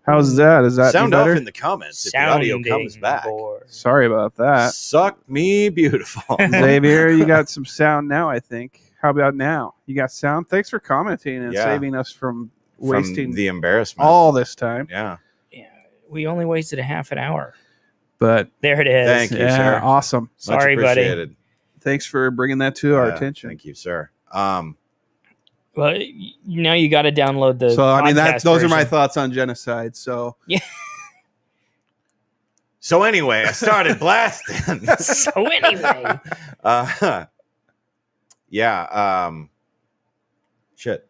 How's that? Is that sound better? off in the comments if the audio comes back. Sorry about that. Suck me beautiful. Xavier, you got some sound now, I think. How about now? You got sound? Thanks for commenting and saving us from wasting the embarrassment all this time. Yeah. We only wasted a half an hour. But there it is. Thank you, sir. Awesome. Sorry, buddy. Thanks for bringing that to our attention. Thank you, sir. Well, now you got to download the. So I mean, those are my version. thoughts on genocide. So yeah. So anyway, I started blasting. So anyway, shit.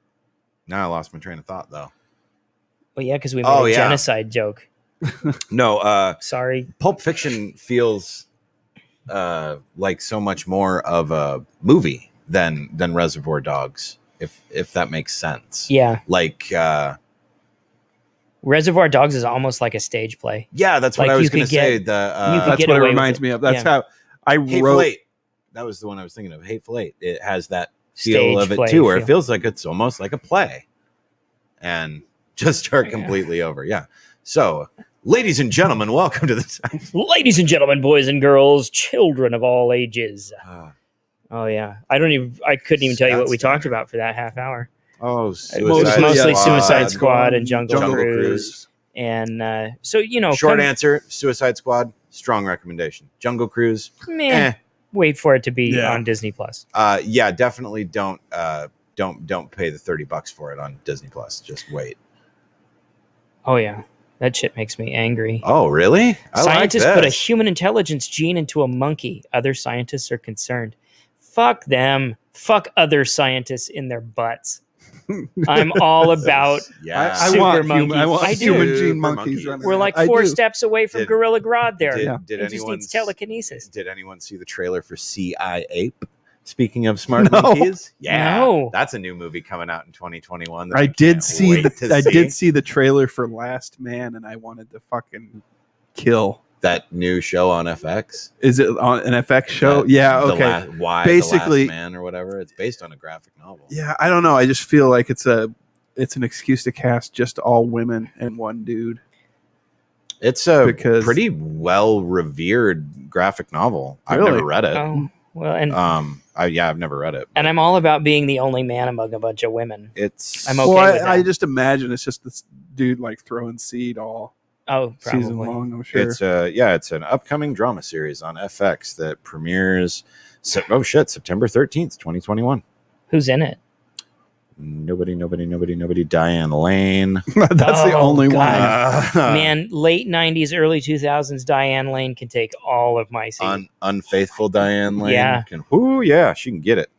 Now I lost my train of thought, though. Well, yeah, because we made a genocide joke. No, sorry. Pulp Fiction feels like so much more of a movie than Reservoir Dogs, if that makes sense. Yeah. Like Reservoir Dogs is almost like a stage play. Yeah, that's what I was going to say. That's what it reminds me of. That's how I Hateful wrote. Eight. That was the one I was thinking of. Hateful Eight. It has that feel of it too, where it feels like it's almost like a play, and just start completely over. Yeah. So, ladies and gentlemen, welcome to the. Ladies and gentlemen, boys and girls, children of all ages. Oh yeah, I couldn't even tell you what we talked about for that half hour. Oh, mostly Suicide Squad and Jungle Cruise. And so, short answer, Suicide Squad, strong recommendation. Jungle Cruise, wait for it to be on Disney Plus. Yeah, definitely don't pay the $30 for it on Disney Plus. Just wait. Oh yeah, that shit makes me angry. Oh really? Scientists put a human intelligence gene into a monkey. Other scientists are concerned. Fuck them. Fuck other scientists in their butts. I'm all about super monkeys. I want human gene monkeys. We're like 4 steps away from Gorilla Grodd there. Did it just needs telekinesis. Did anyone see the trailer for Sea Ape? Speaking of smart monkeys, that's a new movie coming out in 2021. I did see the trailer for Last Man, and I wanted to fucking kill that new show on FX. Is it on an FX show? Okay. Basically, The Last Man or whatever. It's based on a graphic novel. Yeah, I don't know. I just feel like it's an excuse to cast just all women and one dude. It's a pretty well revered graphic novel. I've never read it. Oh, well, and I've never read it. And I'm all about being the only man among a bunch of women. I'm okay with that. I just imagine it's just this dude like throwing seed all season long. I'm sure it's an upcoming drama series on FX that premieres. September 13th, 2021. Who's in it? Nobody. Diane Lane. That's the only one. Man, late 90s, early 2000s, Diane Lane can take all of my seat. Unfaithful Diane Lane. Yeah. She can get it.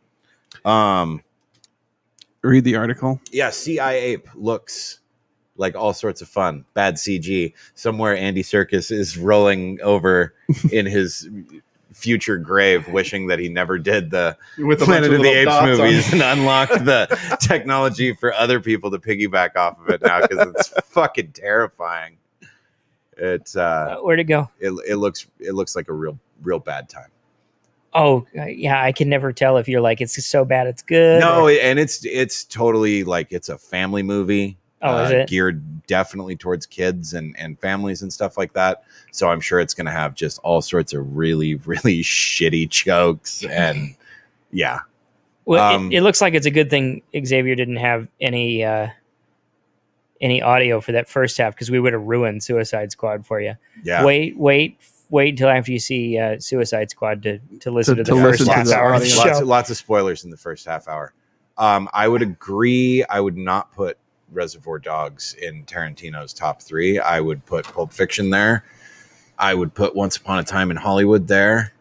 Read the article. Yeah, Sea Ape looks like all sorts of fun. Bad CG. Somewhere Andy Serkis is rolling over in his future grave, wishing that he never did the Planet of the Apes movies and unlocked the technology for other people to piggyback off of it now, because it's fucking terrifying. It's where'd it go? It looks like a real bad time. Oh yeah, I can never tell if you're like it's so bad it's good. No, and it's totally like it's a family movie. Oh, is it? Geared definitely towards kids and families and stuff like that. So I'm sure it's going to have just all sorts of really, really shitty jokes. And yeah. Well, it looks like it's a good thing Xavier didn't have any audio for that first half, because we would have ruined Suicide Squad for you. Yeah. Wait until after you see Suicide Squad to listen to the first half hour of the show. Lots of spoilers in the first half hour. I would agree. I would not put Reservoir Dogs in Tarantino's top 3. I would put Pulp Fiction there. I would put Once Upon a Time in Hollywood there.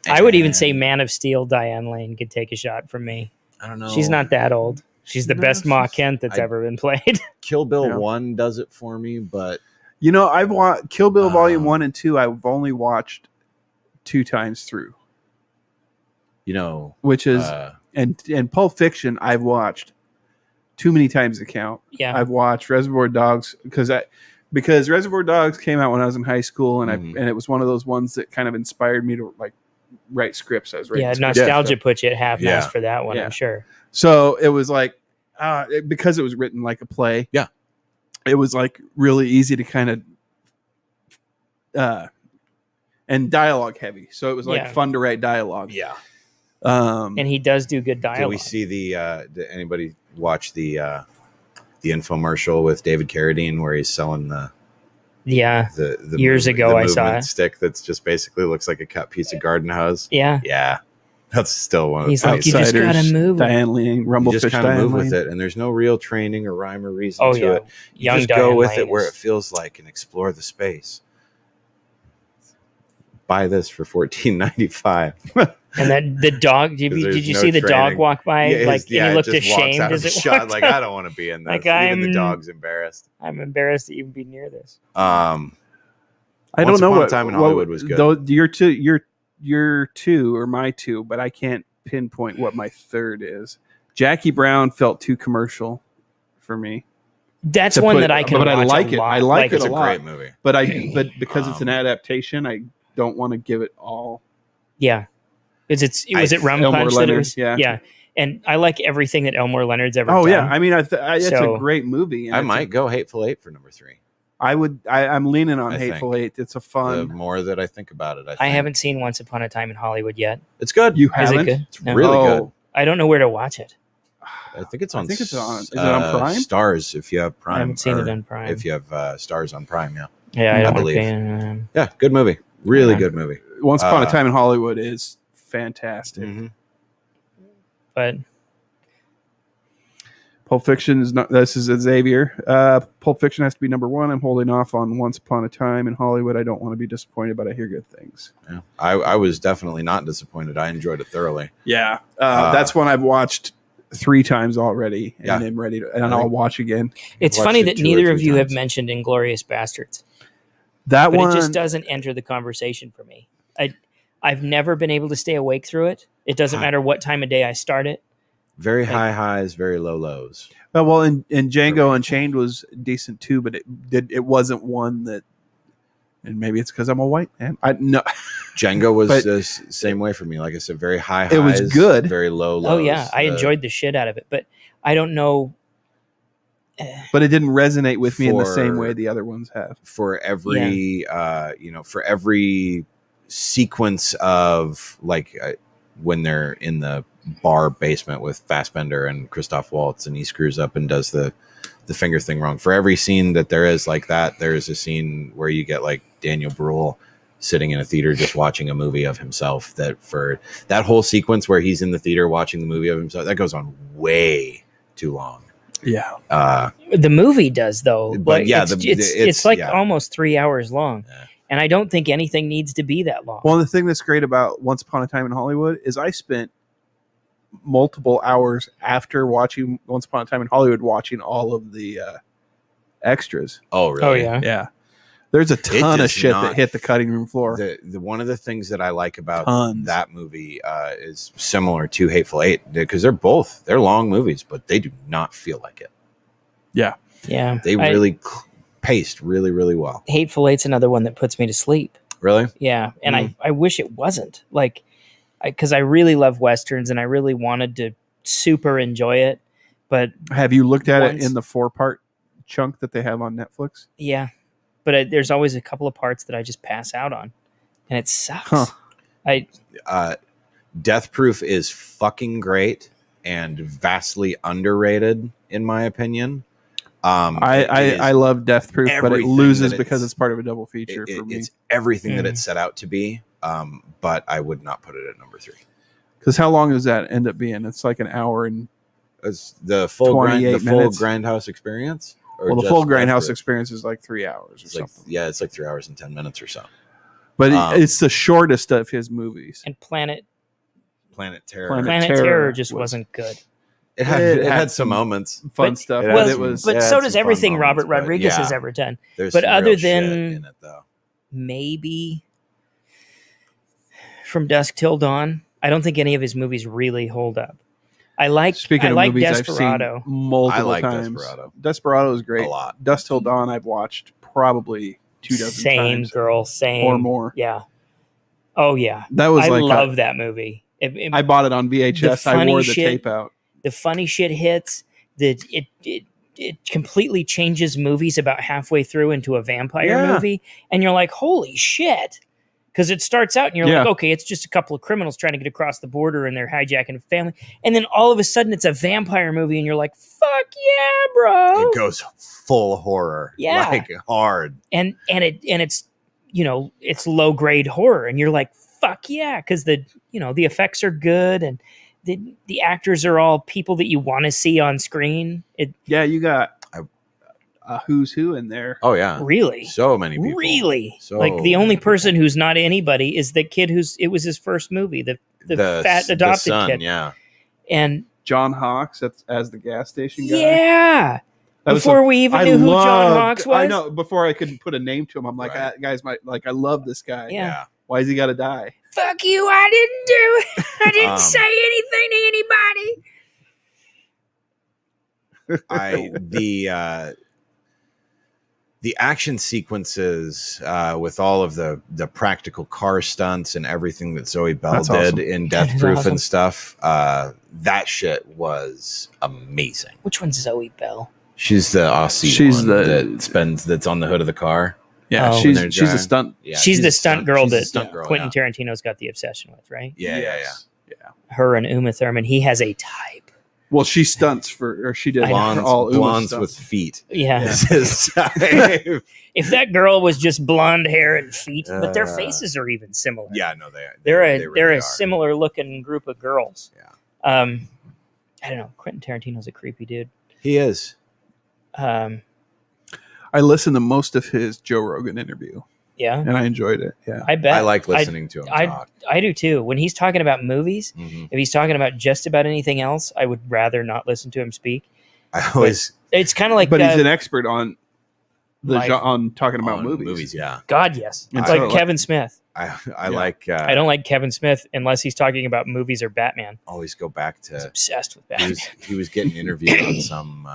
I would even say Man of Steel, Diane Lane could take a shot from me. I don't know. She's not that old. She's the best Ma Kent that's ever been played. Kill Bill 1 does it for me, but I've watched Kill Bill Volume 1 and 2. I've only watched 2 times through. Which is and Pulp Fiction I've watched too many times to count. Yeah, I've watched Reservoir Dogs because Reservoir Dogs came out when I was in high school, and and it was one of those ones that kind of inspired me to like write scripts. Nostalgia put you at half mast for that one. I'm sure. So it was like because it was written like a play. Yeah, it was like really easy to kind of and dialogue heavy, so it was like fun to write dialogue. Yeah. And he does do good dialogue. Did we see did anybody watch the infomercial with David Carradine where he's selling the years ago I saw it. Stick that's just basically looks like a cut piece of garden hose. Yeah. That's still one of the He's like, you just gotta move. Diane Ling, Rumblefish. You just kind of Diane move Lane. with it, and there's no real training or rhyme or reason to it. You just Diane go with Lane it where it feels like and explore the space. Buy this for $14.95. And the dog, did you see the dog walk by? And he looked ashamed as it shot. walked Like, out. I don't want to be in this. Like, even the dog's embarrassed. I'm embarrassed to even be near this. I don't know what Time in Hollywood was good. Though your two or my two, but I can't pinpoint what my third is. Jackie Brown felt too commercial for me. That's one that I can watch I like it. a lot. I like it it's a lot. Great movie. But because it's an adaptation, I don't want to give it all. Yeah. Was it Rum Elmore Punch Leonard, that it was? yeah. And I like everything that Elmore Leonard's ever done. Oh yeah, I mean, it's a great movie. And I might go Hateful Eight for number 3. I'm leaning on I Hateful think. Eight. It's a fun. The more that I think about it, I haven't seen Once Upon a Time in Hollywood yet. It's good. You Is haven't? it good? It's really good. I don't know where to watch it. I think it's on. Is it on Prime? Stars, if you have Prime. I haven't seen it on Prime. If you have Stars on Prime, yeah. Yeah, I don't believe. Yeah, good movie. Really good movie. Once Upon a Time in Hollywood is fantastic. Mm-hmm. But Pulp Fiction is not. This is Xavier. Pulp Fiction has to be number 1. I'm holding off on Once Upon a Time in Hollywood. I don't want to be disappointed, but I hear good things. Yeah. I was definitely not disappointed. I enjoyed it thoroughly. Yeah, that's one I've watched 3 times already, and I'm ready to. And I'll watch again. It's funny that neither of you have mentioned Inglourious Bastards. That one, it just doesn't enter the conversation for me. I've never been able to stay awake through it. It doesn't matter what time of day I start it. Very high highs, very low lows. Well, and Django Unchained was decent too, but it wasn't one that. And maybe it's because I'm a white man. Django was the same way for me. Like I said, very high highs. It was good. Very low lows. Oh yeah, I enjoyed the shit out of it, but I don't know. But it didn't resonate with me in the same way the other ones have. For every, for every sequence of when they're in the bar basement with Fassbender and Christoph Waltz, and he screws up and does the finger thing wrong. For every scene that there is like that, there is a scene where you get like Daniel Bruhl sitting in a theater just watching a movie of himself. That for that whole sequence where he's in the theater watching the movie of himself, that goes on way too long. Yeah. The movie does though. But yeah, it's like almost 3 hours long. Yeah. And I don't think anything needs to be that long. Well, the thing that's great about Once Upon a Time in Hollywood is I spent multiple hours after watching Once Upon a Time in Hollywood watching all of the extras. Oh, really? Oh, yeah. Yeah. There's a ton of shit that hit the cutting room floor. One of the things that I like about that movie is similar to Hateful Eight, because they're long movies, but they do not feel like it. Yeah. Yeah. They really paced really, really well. Hateful Eight's another one that puts me to sleep. Really? Yeah. And I wish it wasn't. Because I really love Westerns and I really wanted to super enjoy it. But have you looked at it in the 4-part chunk that they have on Netflix? Yeah. But there's always a couple of parts that I just pass out on. And it sucks. Death Proof is fucking great and vastly underrated, in my opinion. I love Death Proof, but it loses because it's part of a double feature for me. It's everything that it's set out to be, but I would not put it at number 3. Because how long does that end up being? It's like an hour and it's the full Grindhouse experience. Well, the full Grindhouse experience is like 3 hours or something. Yeah, it's like 3 hours and 10 minutes or so. But it's the shortest of his movies. And Planet Terror just wasn't good. It had some moments, fun stuff. But so does everything Robert Rodriguez has ever done. But other than in it, though, maybe From Dusk Till Dawn, I don't think any of his movies really hold up. I like movies Desperado I've seen multiple times. Desperado is great. A lot. Dusk Till Dawn I've watched probably 2 dozen times. Same or more. Yeah. Oh yeah. That was I love that movie. I bought it on VHS. I wore the tape out. The funny shit hits. It it completely changes movies about halfway through into a vampire movie, and you're like, holy shit. Because it starts out and you're like, okay, it's just a couple of criminals trying to get across the border and they're hijacking a family. And then all of a sudden it's a vampire movie and you're like, fuck yeah, bro. It goes full horror. Yeah. Like hard. And it's, you know, it's low grade horror. And you're like, fuck yeah. Because the effects are good and the actors are all people that you want to see on screen. You got a who's who in there. Oh yeah, really, so many people. Really, so like the only person who's not anybody is the kid it was his first movie, the fat adopted son, kid. Yeah, and John Hawkes as the gas station guy. Yeah, before we even knew who John Hawkes was. I know. Before I could put a name to him, I'm like, guys, I love this guy. Yeah. Why has he got to die? Fuck you! I didn't do it. I didn't say anything to anybody. The action sequences with all of the practical car stunts and everything that Zoe Bell did in Death Proof and stuff, that shit was amazing. Which one's Zoe Bell? She's the Aussie one that's on the hood of the car. Yeah, she's a stunt. Yeah, she's the stunt girl that Quentin Tarantino's got the obsession with, right? Yeah. Her and Uma Thurman. He has a type. Well, she stunts she did blondes with feet. Yeah. If that girl was just blonde hair and feet, but their faces are even similar. Yeah, no, they are. They're a similar looking group of girls. Yeah. I don't know. Quentin Tarantino's a creepy dude. He is. I listened to most of his Joe Rogan interview. Yeah. And I enjoyed it. Yeah. I bet. I like listening to him talk. I do too. When he's talking about movies, if he's talking about just about anything else, I would rather not listen to him speak. It's kind of like, but he's an expert on talking about movies. Yeah. God, yes. It's like Kevin Smith. I like. I don't like Kevin Smith unless he's talking about movies or Batman. Always go back to. He's obsessed with Batman. He was getting interviewed on some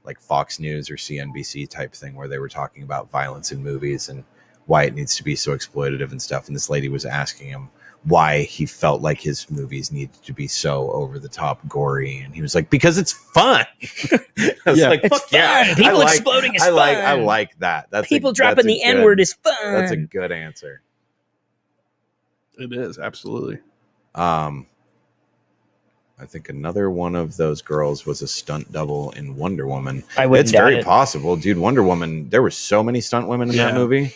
like Fox News or CNBC type thing where they were talking about violence in movies and why it needs to be so exploitative and stuff. And this lady was asking him why he felt like his movies needed to be so over the top gory. And he was like, because it's fun. I was like, it's fun. Yeah. People exploding is fun. I like that. People dropping the N-word is fun. That's a good answer. It is, absolutely. I think another one of those girls was a stunt double in Wonder Woman. It's very possible, dude. Wonder Woman, there were so many stunt women in that movie.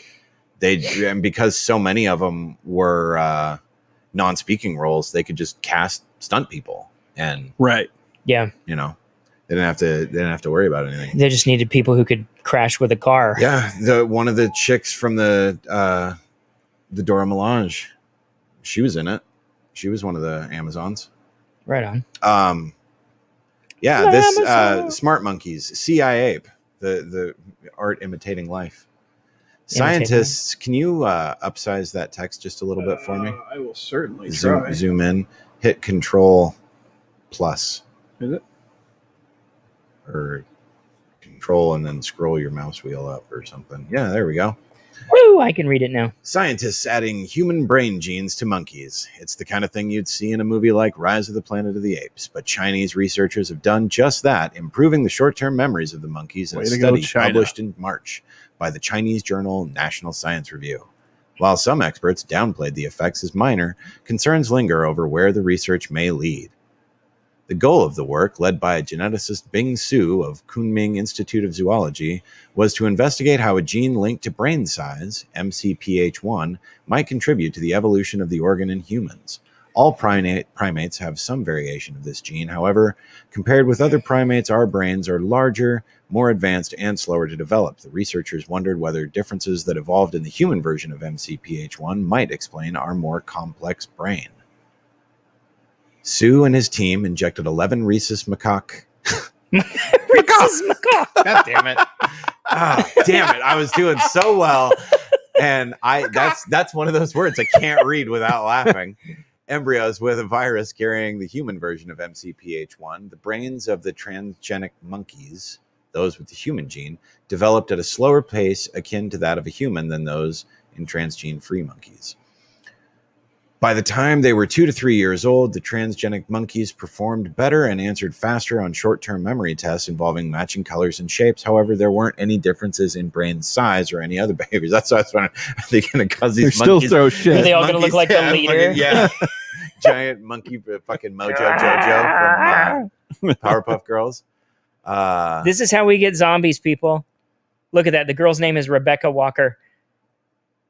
And because so many of them were non-speaking roles, they could just cast stunt people and they didn't have to worry about anything. They just needed people who could crash with a car. Yeah, one of the chicks from the Dora Milaje, she was in it. She was one of the Amazons. Right on. This Smart Monkeys, CIA, the art imitating life. Scientists, can you upsize that text just a little bit for me? I will certainly try. Zoom in, hit Control plus. Is it? Or Control and then scroll your mouse wheel up or something. Yeah, there we go. Woo, I can read it now. Scientists adding human brain genes to monkeys. It's the kind of thing you'd see in a movie like Rise of the Planet of the Apes, but Chinese researchers have done just that, improving the short-term memories of the monkeys in a study published in March by the Chinese journal National Science Review. While some experts downplayed the effects as minor, concerns linger over where the research may lead. The goal of the work, led by geneticist Bing Su of Kunming Institute of Zoology, was to investigate how a gene linked to brain size, MCPH1, might contribute to the evolution of the organ in humans. All primates have some variation of this gene. However, compared with other primates, our brains are larger, more advanced, and slower to develop. The researchers wondered whether differences that evolved in the human version of MCPH1 might explain our more complex brain. Sue and his team injected 11 rhesus macaque. Rhesus macaque. God damn it. Damn it. I was doing so well. And that's one of those words I can't read without laughing. Embryos with a virus carrying the human version of MCPH1. The brains of the transgenic monkeys, those with the human gene, developed at a slower pace akin to that of a human than those in transgene-free monkeys. By the time they were 2 to 3 years old, the transgenic monkeys performed better and answered faster on short-term memory tests involving matching colors and shapes. However, there weren't any differences in brain size or any other behaviors. That's why I was wondering, are they going to cause these They're monkeys? still throw shit. Are they all going to look like the leader? Giant monkey fucking Mojo Jojo from Powerpuff Girls. This is how we get zombies, people. Look at that. The girl's name is Rebecca Walker.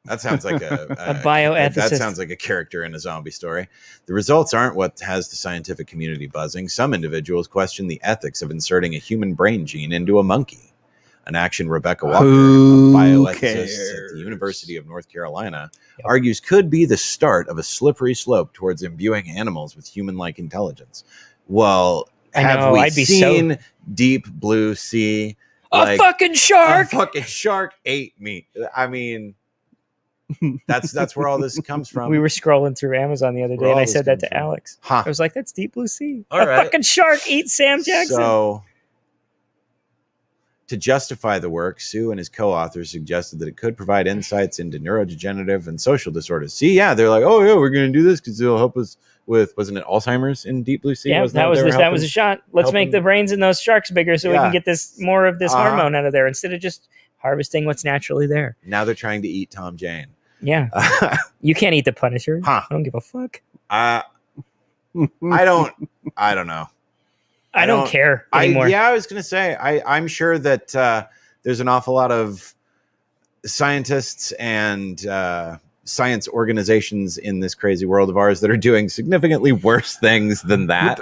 That sounds like a bioethicist. That sounds like a character in a zombie story. The results aren't what has the scientific community buzzing. Some individuals question the ethics of inserting a human brain gene into a monkey. An action Rebecca Walker, a bioethicist at the University of North Carolina, argues could be the start of a slippery slope towards imbuing animals with human-like intelligence. Well, have we seen Deep Blue Sea? A fucking shark! A fucking shark ate me. I mean... That's where all this comes from. We were scrolling through Amazon the other day, and I said that to Alex. I was like, "That's Deep Blue Sea. A fucking shark eats Sam Jackson." So, to justify the work, Sue and his co-authors suggested that it could provide insights into neurodegenerative and social disorders. See, yeah, they're like, "Oh yeah, we're going to do this because it'll help us with." Wasn't it Alzheimer's in Deep Blue Sea? Yeah, that was a shot. Let's make the brains in those sharks bigger so we can get more of this hormone out of there instead of just harvesting what's naturally there. Now they're trying to eat Tom Jane. Yeah. You can't eat the Punisher. I don't give a fuck. I don't know. I don't care anymore. I was going to say, I'm sure that there's an awful lot of scientists and science organizations in this crazy world of ours that are doing significantly worse things than that.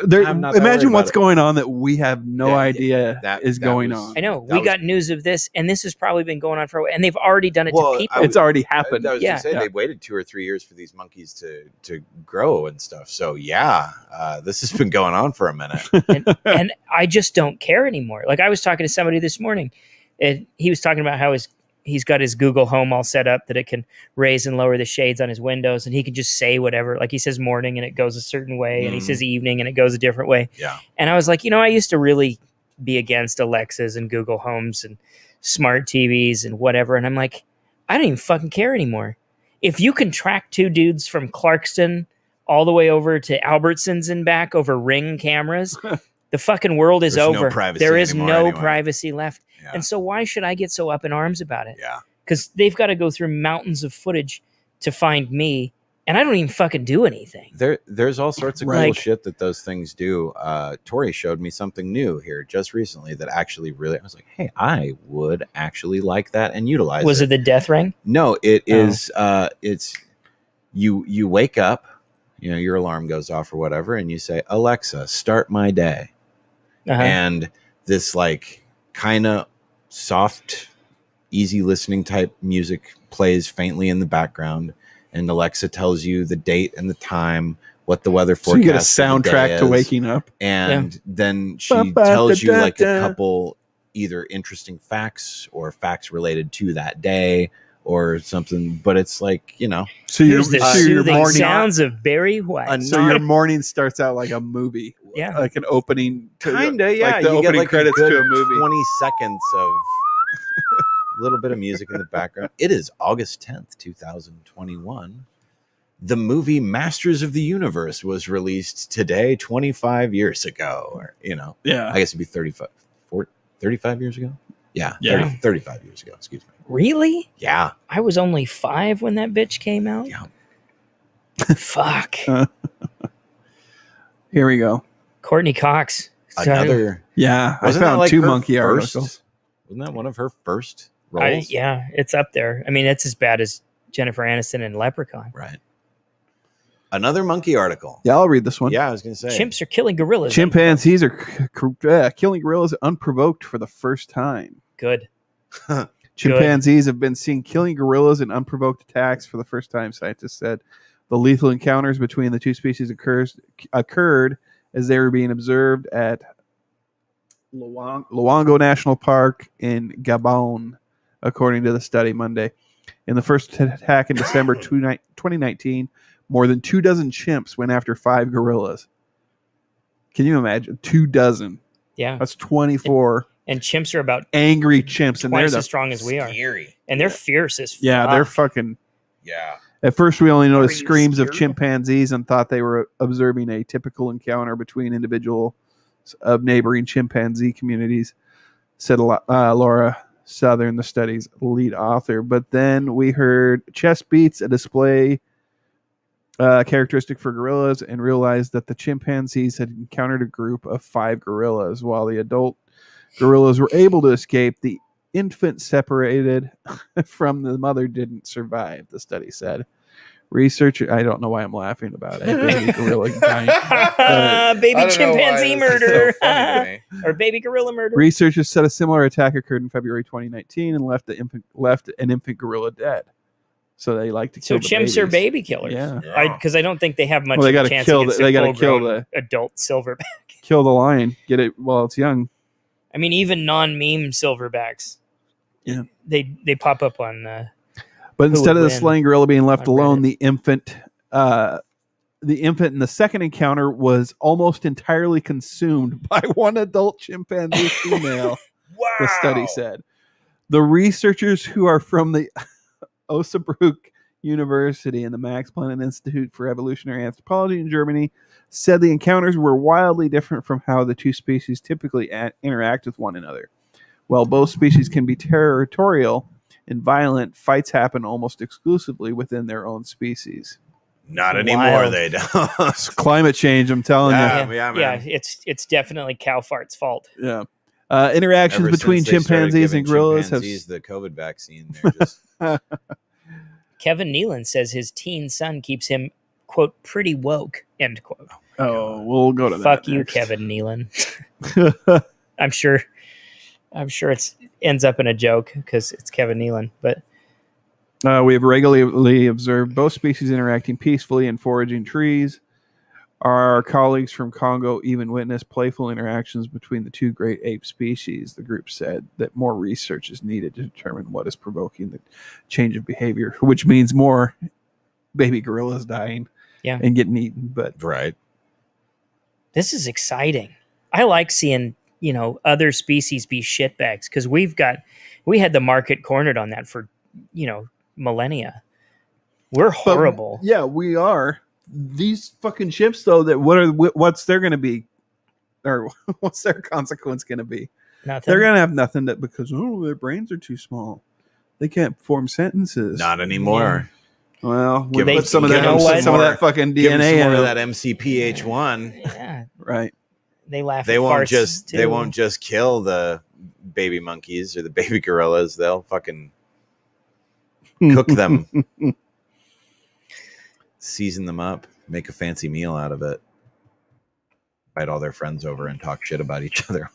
Imagine what's going on that we have no idea that is going on. I know. We got news of this, and this has probably been going on for a while, and they've already done it to people. It's already happened. I was going to say, they waited 2 or 3 years for these monkeys to grow and stuff. So, this has been going on for a minute. and I just don't care anymore. Like, I was talking to somebody this morning, and he was talking about how he's got his Google Home all set up that it can raise and lower the shades on his windows, and he can just say whatever. Like, he says morning and it goes a certain way, and he says evening and it goes a different way. Yeah. And I was like, I used to really be against Alexas and Google Homes and smart TVs and whatever. And I'm like, I don't even fucking care anymore. If you can track 2 dudes from Clarkston all the way over to Albertsons and back over Ring cameras, the fucking world is over. There is no privacy left. Yeah. And so why should I get so up in arms about it? Yeah. Because they've got to go through mountains of footage to find me, and I don't even fucking do anything. There's all sorts of cool shit that those things do. Tori showed me something new here just recently that actually really, I was like, hey, I would actually like that and utilize it. Was it the death ring? No, it is. It's you wake up, your alarm goes off or whatever, and you say, Alexa, start my day. And this kind of soft, easy listening type music plays faintly in the background, and Alexa tells you the date and the time, what the weather forecast. So you get a soundtrack to waking up, and then she tells you a couple either interesting facts or facts related to that day or something. But it's so your morning sounds of Barry White. So your morning starts out like a movie. Yeah, like an opening. Kinda, yeah. Like the opening credits to a movie. 20 seconds of a little bit of music in the background. It is August 10th, 2021. The movie Masters of the Universe was released today, 25 years ago. Or, yeah. I guess it'd be 35 years ago. Yeah. 35 years ago. Excuse me. Really? Yeah. I was only 5 when that bitch came out. Yeah. Fuck. Here we go. Courtney Cox. Another. Yeah. I found 2 monkey articles. Wasn't that one of her first roles? Yeah, it's up there. I mean, it's as bad as Jennifer Aniston in Leprechaun. Right. Another monkey article. Yeah, I'll read this one. Yeah, I was going to say. Chimps are killing gorillas. Chimpanzees are killing gorillas unprovoked for the first time. Good. Chimpanzees have been seen killing gorillas in unprovoked attacks for the first time, scientists said. The lethal encounters between the 2 species occurred as they were being observed at Luango National Park in Gabon, according to the study Monday. In the first attack in December 2019, more than 24 chimps went after 5 gorillas. Can you imagine? 24. Yeah. That's 24. And chimps are about angry chimps, and they're as strong as we are. Scary. And they're fierce as fuck. Yeah, they're fucking. Yeah. At first, we only noticed Are you screams of scared? chimpanzees and thought they were observing a typical encounter between individuals of neighboring chimpanzee communities, said Laura Southern, the study's lead author. But then we heard chest beats, a display characteristic for gorillas, and realized that the chimpanzees had encountered a group of 5 gorillas. While the adult gorillas were able to escape, the infant separated from the mother didn't survive, the study said. Researcher, I don't know why I'm laughing about it. Baby gorilla dying. Baby chimpanzee murder. So funny to me. Or baby gorilla murder. Researchers said a similar attack occurred in February 2019 and left an infant gorilla dead. So they like to So kill the chimps are babies. baby killers. Yeah. Because I don't think they have much Well, they of a gotta chance kill against the- they a gotta kill full-grown adult silverback. Kill the lion. Get it while it's young. I mean, even non-meme silverbacks. Yeah. They pop up on. But instead would of the win slain gorilla being left on alone, Reddit? the infant in the second encounter was almost entirely consumed by one adult chimpanzee female. Wow. The study said. The researchers, who are from the Osnabrück University and the Max Planck Institute for Evolutionary Anthropology in Germany, said the encounters were wildly different from how the two species typically interact with one another. While both species can be territorial and violent, fights happen almost exclusively within their own species. Not anymore, Wild. they don't. It's climate change, I'm telling Yeah. you. man. It's definitely cow fart's fault. Yeah. Interactions Ever between since they started chimpanzees giving and gorillas have. chimpanzees the COVID vaccine. They're just Kevin Nealon says his teen son keeps him, quote, pretty woke, end quote. Oh, we'll go to that. Fuck you, next. Kevin Nealon. I'm sure it ends up in a joke because it's Kevin Nealon. But We have regularly observed both species interacting peacefully and foraging trees. Our colleagues from Congo even witnessed playful interactions between the two great ape species. The group said that more research is needed to determine what is provoking the change of behavior, which means more baby gorillas dying and getting eaten. But right. this is exciting. I like seeing, other species be shitbags because we had the market cornered on that for, millennia. We're horrible. Yeah, we are. These fucking chimps, though, what's they're going to be, or what's their consequence going to be? Nothing. They're going to have nothing because their brains are too small. They can't form sentences. Not anymore. Well, Give put some of you know what? some of that fucking Give them DNA some in more it. of that MCPH1. Yeah, Right. they laugh. They at won't farts, just too. they won't just kill the baby monkeys or the baby gorillas. They'll fucking cook them, season them up, make a fancy meal out of it, invite all their friends over and talk shit about each other.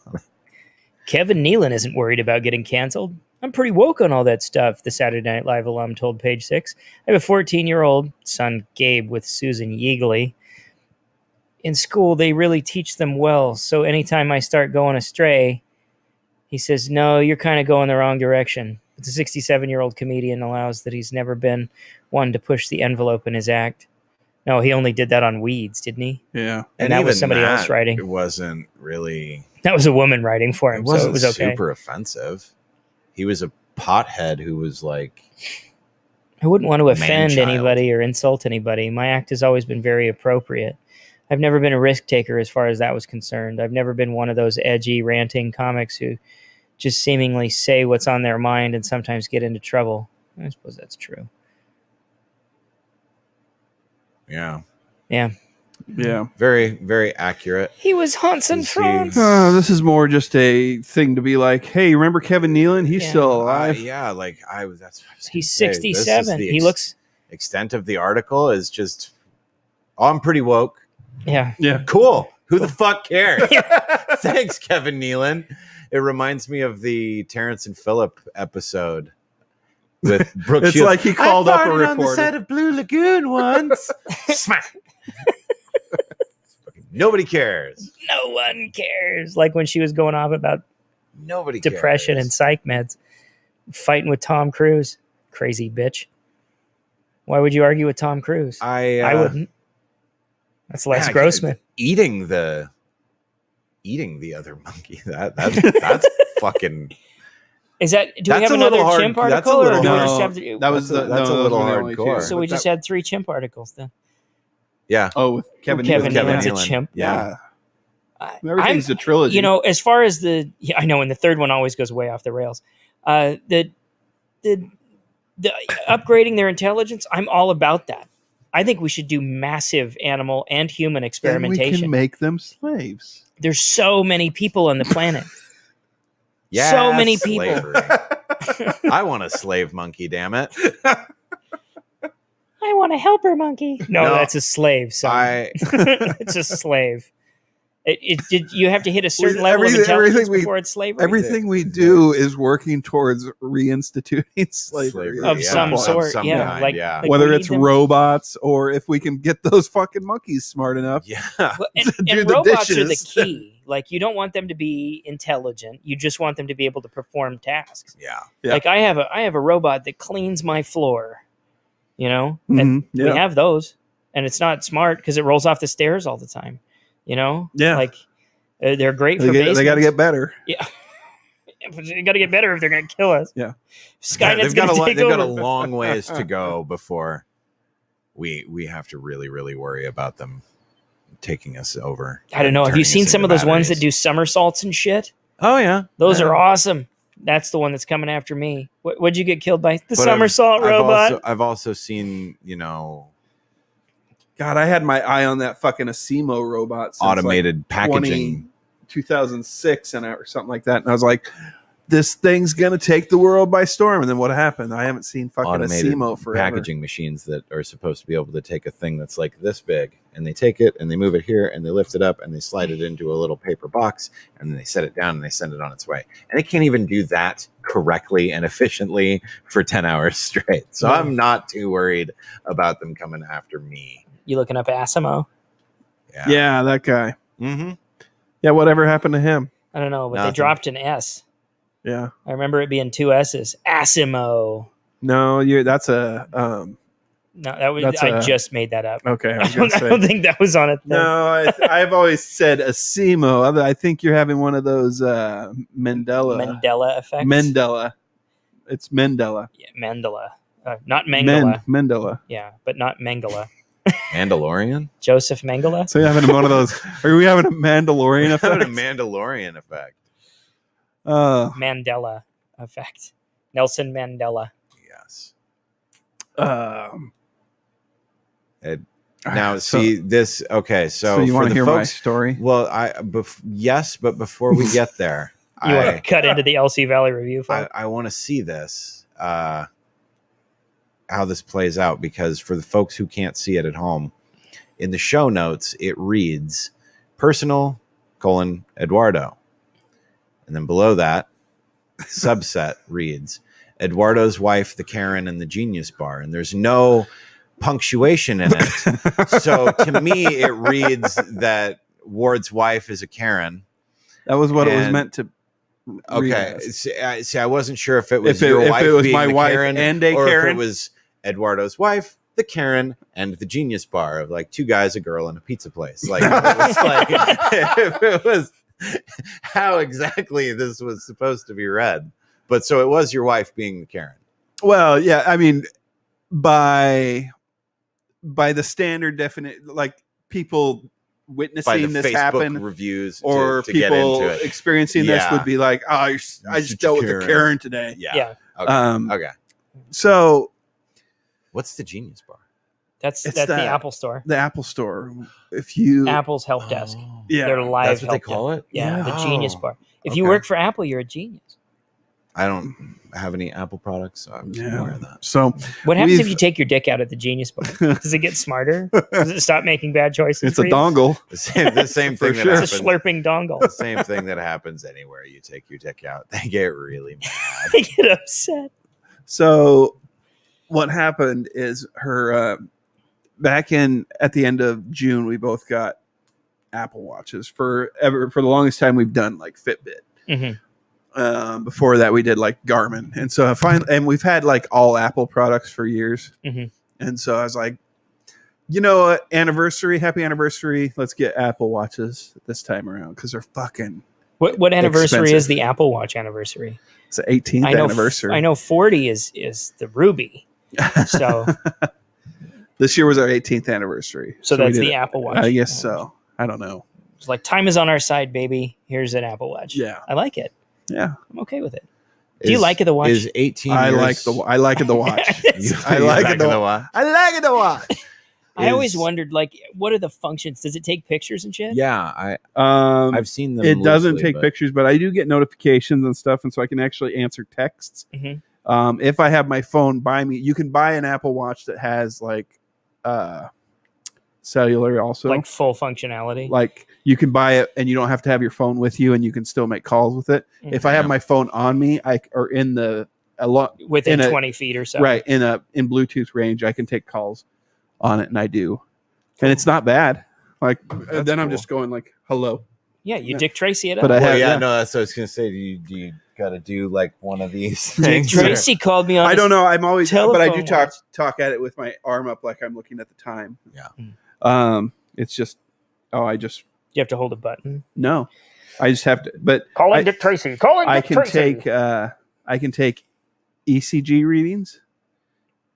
Kevin Nealon isn't worried about getting canceled. I'm pretty woke on all that stuff, the Saturday Night Live alum told Page Six. I have a 14-year-old son, Gabe, with Susan Yeagley. In school, they really teach them well, so anytime I start going astray, he says, no, you're kind of going the wrong direction. But the 67-year-old comedian allows that he's never been one to push the envelope in his act. No, he only did that on Weeds, didn't he? Yeah. And that was even somebody else writing. It wasn't really. That was a woman writing for It him, wasn't so it was okay. super offensive. He was a pothead who was like. I wouldn't want to offend Man-child. anybody or insult anybody. My act has always been very appropriate. I've never been a risk taker as far as that was concerned. I've never been one of those edgy, ranting comics who just seemingly say what's on their mind and sometimes get into trouble. I suppose that's true. Yeah. Yeah. Yeah. Very, very accurate. He was Hans and Is he- Franz. This is more just a thing to be like, hey, remember Kevin Nealon? He's Yeah. still alive. Yeah, like that's what I was gonna He's say. This is 67. the He looks, extent of the article is just. Oh, I'm pretty woke. yeah. Yeah. Cool. Who the fuck cares? Thanks, Kevin Nealon. It reminds me of the Terrence and Phillip episode with Brooke It's Shields. like he called I up a farted on the reporter. set of Blue Lagoon once. Smack. Nobody cares. No one cares. Like when she was going off about Nobody depression cares. and psych meds, fighting with Tom Cruise. Crazy bitch. Why would you argue with Tom Cruise? I wouldn't. That's Les man, Grossman. eating the other monkey. That's fucking Is that? Do we That's have a little another hard- chimp that's a article, or little do we hard. just No, have to? that was That's a those little were the only two. hardcore. So we just had 3 chimp articles then. Yeah. Oh, with Kevin Kevin Nealon. Nealon's a Nealon. chimp. Yeah. Everything's a trilogy. You know, as far as I know, and the third one always goes way off the rails. The upgrading their intelligence, I'm all about that. I think we should do massive animal and human then we experimentation. can make them slaves. There's so many people on the planet. Yeah. So many people. Slavery. I want a slave monkey, damn it. I want a helper monkey. No, No, that's a slave. Son. It's a slave. You have to hit a certain level of intelligence before it's slavery. Everything we do is working towards reinstituting slavery Of some sort, yeah. kind, Like whether we it's need them. robots or if we can get those fucking monkeys smart enough. Yeah. Well, and do the robots are the dishes. key. Like, you don't want them to be intelligent. You just want them to be able to perform tasks. Yeah. Yeah. Like, I have a robot that cleans my floor. You know, and Mhm, yeah. we have those, and it's not smart because it rolls off the stairs all the time. You know, Yeah. like they're great for They got to basements. get better. Yeah, they got to get better if they're going to kill us. Yeah. Skynet's They've got going to take they've got a over. long ways to go before we have to really, really worry about them taking us over. I don't know. Have you turning us seen some into of those ones that batteries. do somersaults and shit? Oh yeah. Those Yeah. are awesome. That's the one that's coming after me. What'd you get killed by? The But somersault robot. I've also seen, you know, God, I had my eye on that fucking Asimo robot since automated packaging. 2006 or something like that. And I was like, this thing's going to take the world by storm. And then what happened? I haven't seen fucking Automated Asimo forever. packaging machines that are supposed to be able to take a thing that's like this big, and they take it and they move it here and they lift it up and they slide it into a little paper box and then they set it down and they send it on its way. And they can't even do that correctly and efficiently for 10 hours straight. So No. I'm not too worried about them coming after me. You looking up Asimo? Yeah, that guy. Mm-hmm. Yeah, whatever happened to him? I don't know, but Nothing. they dropped an S. Yeah. I remember it being 2 S's. Asimo. No, that's a No, that was That's I a- just made that up. okay. I I was gonna don't say. think that was on a thing. No, I've always said Asimo. I think you're having one of those Mandela. Mandela effect. Mandela. It's Mandela. Yeah, Mandela. Not Mengele. Mandela. Yeah, but not Mengele. Mandalorian? Joseph Mengele. So you're having one of those. Are we having a Mandalorian What a effect? Mandalorian effect. Mandela effect. Nelson Mandela. Yes. Now, so- see this. Okay, so, so you for want to the hear my folks, story? Well, yes, but before we get there, You want to cut into the LC Valley review file? I want to see this, how this plays out, because for the folks who can't see it at home, in the show notes, it reads personal : Eduardo. And then below that, subset reads Eduardo's wife, the Karen, and the Genius Bar. And there's no punctuation in it. So to me, it reads that Ward's wife is a Karen. That was what it was And- meant to. Okay. read as. See, I wasn't sure if it was If your it wife was being my the wife Karen, and a or if Karen. it was Eduardo's wife, the Karen, and the Genius Bar, of like 2 guys, a girl, and a pizza place. Like, it was like if it was how exactly this was supposed to be read. But so it was your wife being the Karen. Well, yeah. I mean, by the standard definite, like people By witnessing the this Facebook happen, reviews or to get people into it. experiencing this Yeah. would be like, oh, I just dealt with the Karen. Karen today. Yeah. Yeah. Okay. Okay. So What's the Genius Bar? That's It's the that. Apple Store. the Apple Store, if you, Apple's help desk. Oh, yeah, Their live that's what they help call desk. it? Yeah, the Genius Oh, Bar. If you okay. work for Apple, you're a genius. I don't have any Apple products, so I'm just Yeah. aware of that. So What happens if We've- you take your dick out at the Genius Bar? Does it get smarter? Does it stop making bad choices? it's for a you? dongle. The same For thing that sure. It's a happens. slurping dongle. The same thing that happens anywhere you take your dick out. They get really mad. I get upset. So what happened is her back at the end of June, we both got Apple Watches. For the longest time, we've done like Fitbit. Mhm. Before that, we did like Garmin, and so and we've had like all Apple products for years. Mhm. And so I was like, happy anniversary, let's get Apple Watches this time around because they're fucking What anniversary expensive. is the Apple Watch anniversary? It's the 18th anniversary. I know 40 is the Ruby. So this year was our 18th anniversary. So that's the Apple Watch. I guess so. I don't know. It's like time is on our side, baby. Here's an Apple Watch. Yeah. I like it. Yeah. I'm okay with it. Do you like the watch? Is 18 I years... like the watch. I like the watch. I like the watch. I like the watch. I always wondered, like, what are the functions? Does it take pictures and shit? Yeah, I've seen them. It doesn't loosely, take pictures, but I do get notifications and stuff, and so I can actually answer texts. Mm-hmm. If I have my phone by me, you can buy an Apple Watch that has like cellular also, like full functionality. Like you can buy it and you don't have to have your phone with you, and you can still make calls with it. Mm-hmm. If I have my phone on me, or in the within 20 feet or so, right in Bluetooth range, I can take calls on it, and I do, and it's not bad. Like then I'm just going like hello. Yeah, you Dick Tracy it up. But I have, no, that's what I was gonna say. Do you got to do like one of these Dick things? Tracy called me on. I don't know. I'm always, but I do telephone talk at it with my arm up like I'm looking at the time. Yeah. It's just, You have to hold a button. no, I just have to. But Calling Dick Tracy. Calling I Dick can Tracy. take I can take ECG readings,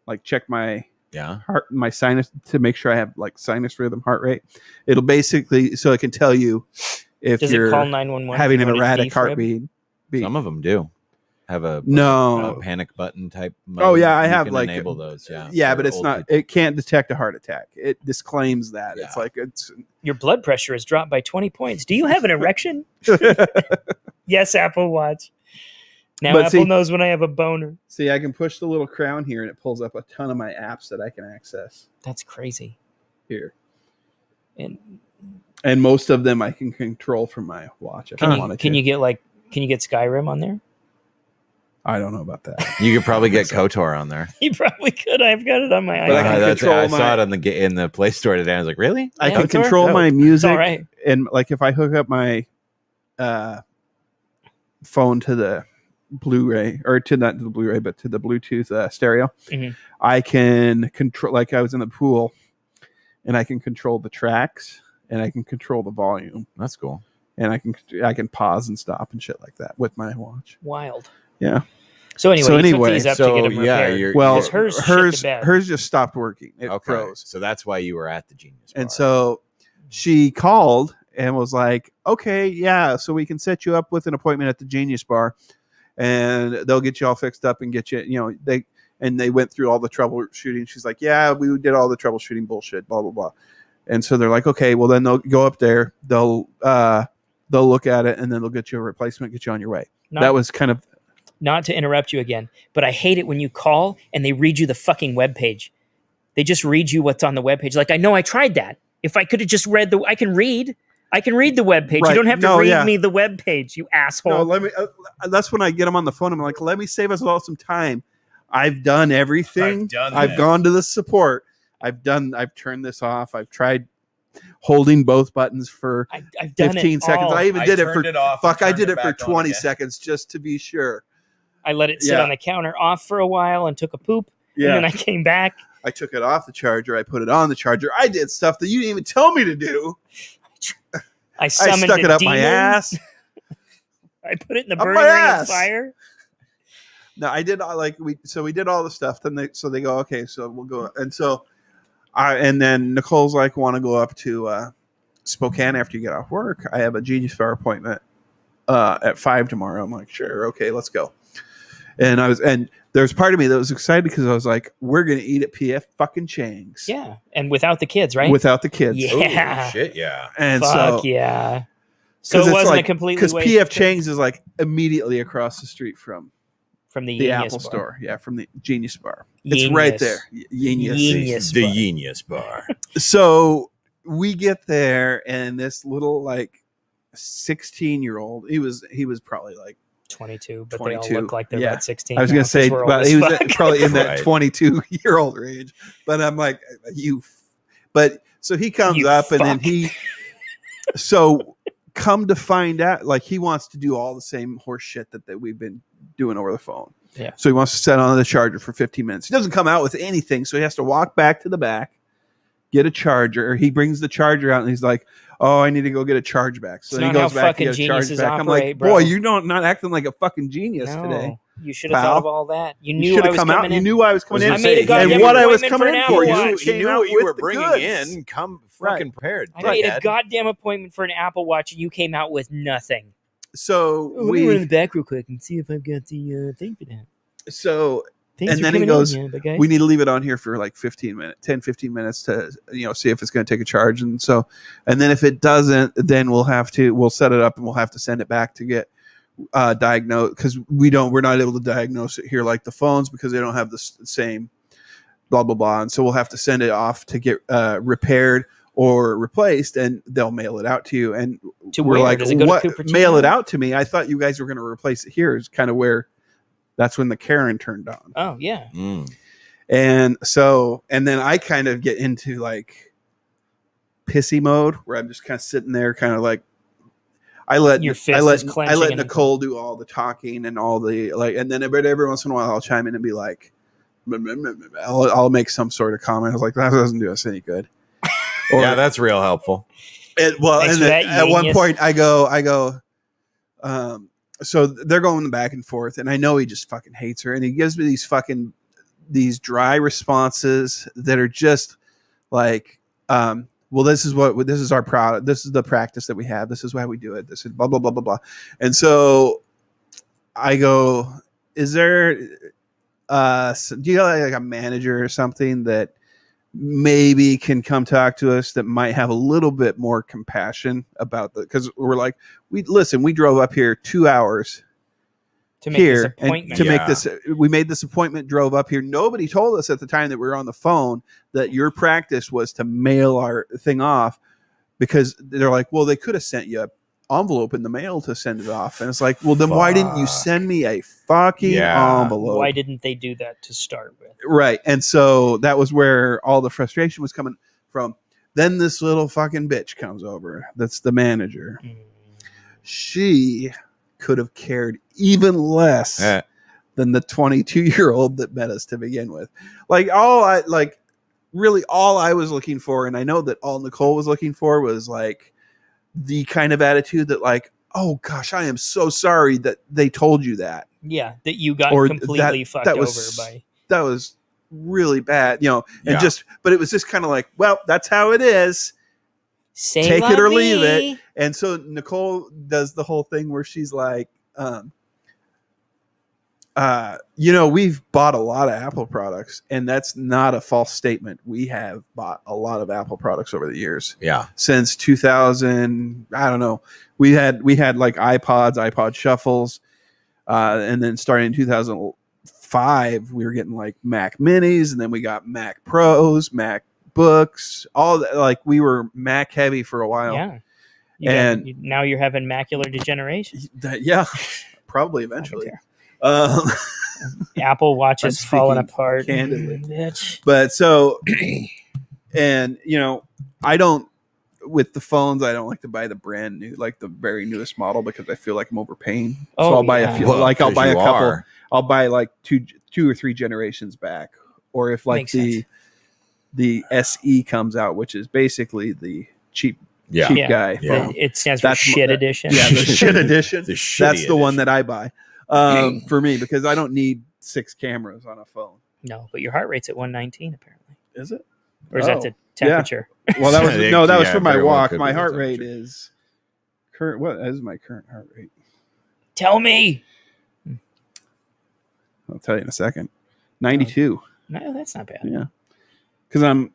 like check my heart, my sinus, to make sure I have like sinus rhythm, heart rate. It'll basically, so it can tell you if Does you're it call 911 having if an you want a erratic defib? heartbeat. Some of them do have a panic button type mode. Oh yeah, I You have can like enable those. Yeah, for but it's old not. people. It can't detect a heart attack. It disclaims that. Yeah. It's like it's. Your blood pressure has dropped by 20 points. Do you have an erection? Yes, Apple Watch. Now But Apple see- knows when I have a boner. See, I can push the little crown here, and it pulls up a ton of my apps that I can access That's crazy. here. And And most of them I can control from my watch if I wanted to. can you get Skyrim on there? I don't know about that. You could probably get KOTOR on there. You probably could. I've got it on my But I iPhone. can control I my- saw it on in the Play Store today. I was like, really? I Yeah, can KOTOR? control my It's music, all right. and like if I hook up my phone to the Blu-ray, or to not to the Blu-ray, but to the Bluetooth stereo, Mhm. I can control. Like I was in the pool, and I can control the tracks, and I can control the volume, That's cool. and I can pause and stop and shit like that with my watch. Wild. Yeah. So anyway, So you took anyway, these up so, to get them yeah, repaired. you're- Well, Because hers shit the bed. hers just stopped working. It Okay, froze. so that's why you were at the Genius Bar. And so she called and was like, okay, yeah, so we can set you up with an appointment at the Genius Bar, and they'll get you all fixed up and get you, they went through all the troubleshooting. She's like, yeah, we did all the troubleshooting bullshit, blah, blah, blah. And so they're like, okay, well then they'll go up there, they'll look at it, and then they'll get you a replacement, get you on your way. That was kind of, Not to interrupt you again, but I hate it when you call and they read you the fucking webpage. They just read you what's on the webpage. Like, I know I tried that. If I could have just read I can read the webpage. Right. You don't have to No, read yeah. me the webpage, you asshole. no, let me, that's when I get them on the phone. I'm like, let me save us all some time. I've done everything. I've gone to the support. I've turned this off. I've tried holding both buttons for I've done 15 it seconds. all. I even did it for, I did it for back on 20 again. seconds just to be sure. I let it sit Yeah. on the counter off for a while and took a poop. Yeah. And then I came back. I took it off the charger. I put it on the charger. I did stuff that you didn't even tell me to do. I I summoned stuck it a up my demon. ass. I put it in the Up burning my ring of ass. fire. No, I did we did all the stuff. Then they go, okay, so we'll go. And then Nicole's like, want to go up to Spokane after you get off work. I have a Genius Bar appointment at 5 tomorrow. I'm like, sure, okay, let's go. And there's part of me that was excited because I was like, we're gonna eat at PF fucking Chang's. Yeah. And without the kids, right? Without the kids. Yeah. Oh, shit, yeah. And Fuck so yeah. So it it's wasn't like, a completely because wasted PF trip Chang's is like immediately across the street from from the the Genius Apple Bar. store. Yeah, from the Genius Bar. It's right there. Genius. Genius The Bar. Genius Bar. So we get there, and this little like 16-year-old, he was probably like 22, but 22. they all look like they're Yeah. about 16. I was now, gonna say, 'cause we're old but as he was fuck. probably in that Right. 22-year-old range. But I'm like, but so he comes You up, and then fuck. so come to find out, like he wants to do all the same horse shit that we've been doing over the phone. Yeah. So he wants to set on the charger for 15 minutes. He doesn't come out with anything, so he has to walk back to the back, get a charger. He brings the charger out, and he's like, oh, I need to go get a chargeback. So It's then he not goes how back to fucking get a geniuses chargeback. I'm operate, like, bro. boy, you're not acting like a fucking genius No, today. you should have pal. thought of all that. You You knew should I have was come out. coming You in. knew I was coming I in. was gonna say, I made a goddamn And what I was appointment coming for an in Apple for, Watch. You came knew out what you with were the bringing goods. in. Come Right. fucking prepared. I made a dickhead. goddamn appointment for an Apple Watch, and you came out with nothing. So Let me run in the back real quick and see if I've got the thing for that. And for then he coming goes, in, guys. we need to leave it on here for like 15 minutes to, see if it's going to take a charge. And then if it doesn't, then we'll set it up and we'll have to send it back to get diagnosed, because we're not able to diagnose it here like the phones, because they don't have the same blah, blah, blah. And so we'll have to send it off to get repaired or replaced, and they'll mail it out to you. And we're like, Does it go what? to Cupertino? Mail it out to me. I thought you guys were going to replace it here. Is kind of where that's when the Karen turned on. Oh, yeah. And then I kind of get into like pissy mode, where I'm just kind of sitting there, kind of like, I let Nicole do all the talking and all the and then every once in a while I'll chime in and be like, I'll make some sort of comment. I was like, that doesn't do us any good. Yeah, that's real helpful. At one point I go, so they're going back and forth, and I know he just fucking hates her, and he gives me these dry responses that are just like, well, this is our product. This is the practice that we have. This is why we do it. This is blah, blah, blah, blah, blah. And so I go, is there, do you have like a manager or something that maybe can come talk to us that might have a little bit more compassion about because we're like, we drove up here 2 hours to make this appointment. We made this appointment, drove up here. Nobody told us at the time that we were on the phone that your practice was to mail our thing off, because they're like, well, they could have sent you an envelope in the mail to send it off. And it's like, well, then why didn't you send me a fucking envelope? Why didn't they do that to start with? Right. And so that was where all the frustration was coming from. Then this little fucking bitch comes over. That's the manager. She could have cared even less than the 22-year-old that met us to begin with. All I was looking for, and I know that all Nicole was looking for, was like the kind of attitude that like, oh gosh, I am so sorry that they told you that. Yeah, that you got completely fucked over by. That was really bad, but it was just kind of like, well, that's how it is. Take it or leave it. And so Nicole does the whole thing where she's like, we've bought a lot of Apple products, and that's not a false statement. We have bought a lot of Apple products over the years. Yeah. Since 2000, I don't know. We had like iPods, iPod shuffles, and then starting in 2005, we were getting like Mac Minis, and then we got Mac Pros, Mac Books, all that. Like we were Mac heavy for a while. Yeah. Now you're having macular degeneration. Probably eventually. Apple Watch is falling apart. Candidly. Bitch. But so, and I don't, with the phones, I don't like to buy the brand new, like the very newest model, because I feel like I'm overpaying. So I'll buy a few, I'll buy a couple. I'll buy like two or three generations back, or if like the SE comes out, which is basically the cheap guy. Yeah. It stands for shit edition. Yeah, the shit edition. That's the one that I buy for me, because I don't need 6 cameras on a phone. No, but your heart rate's at 119 apparently. Is it? Or is that the temperature? Yeah. Well, that was for my walk. My heart rate is current. What is my current heart rate? Tell me. I'll tell you in a second. 92. No, that's not bad. Yeah. Because I'm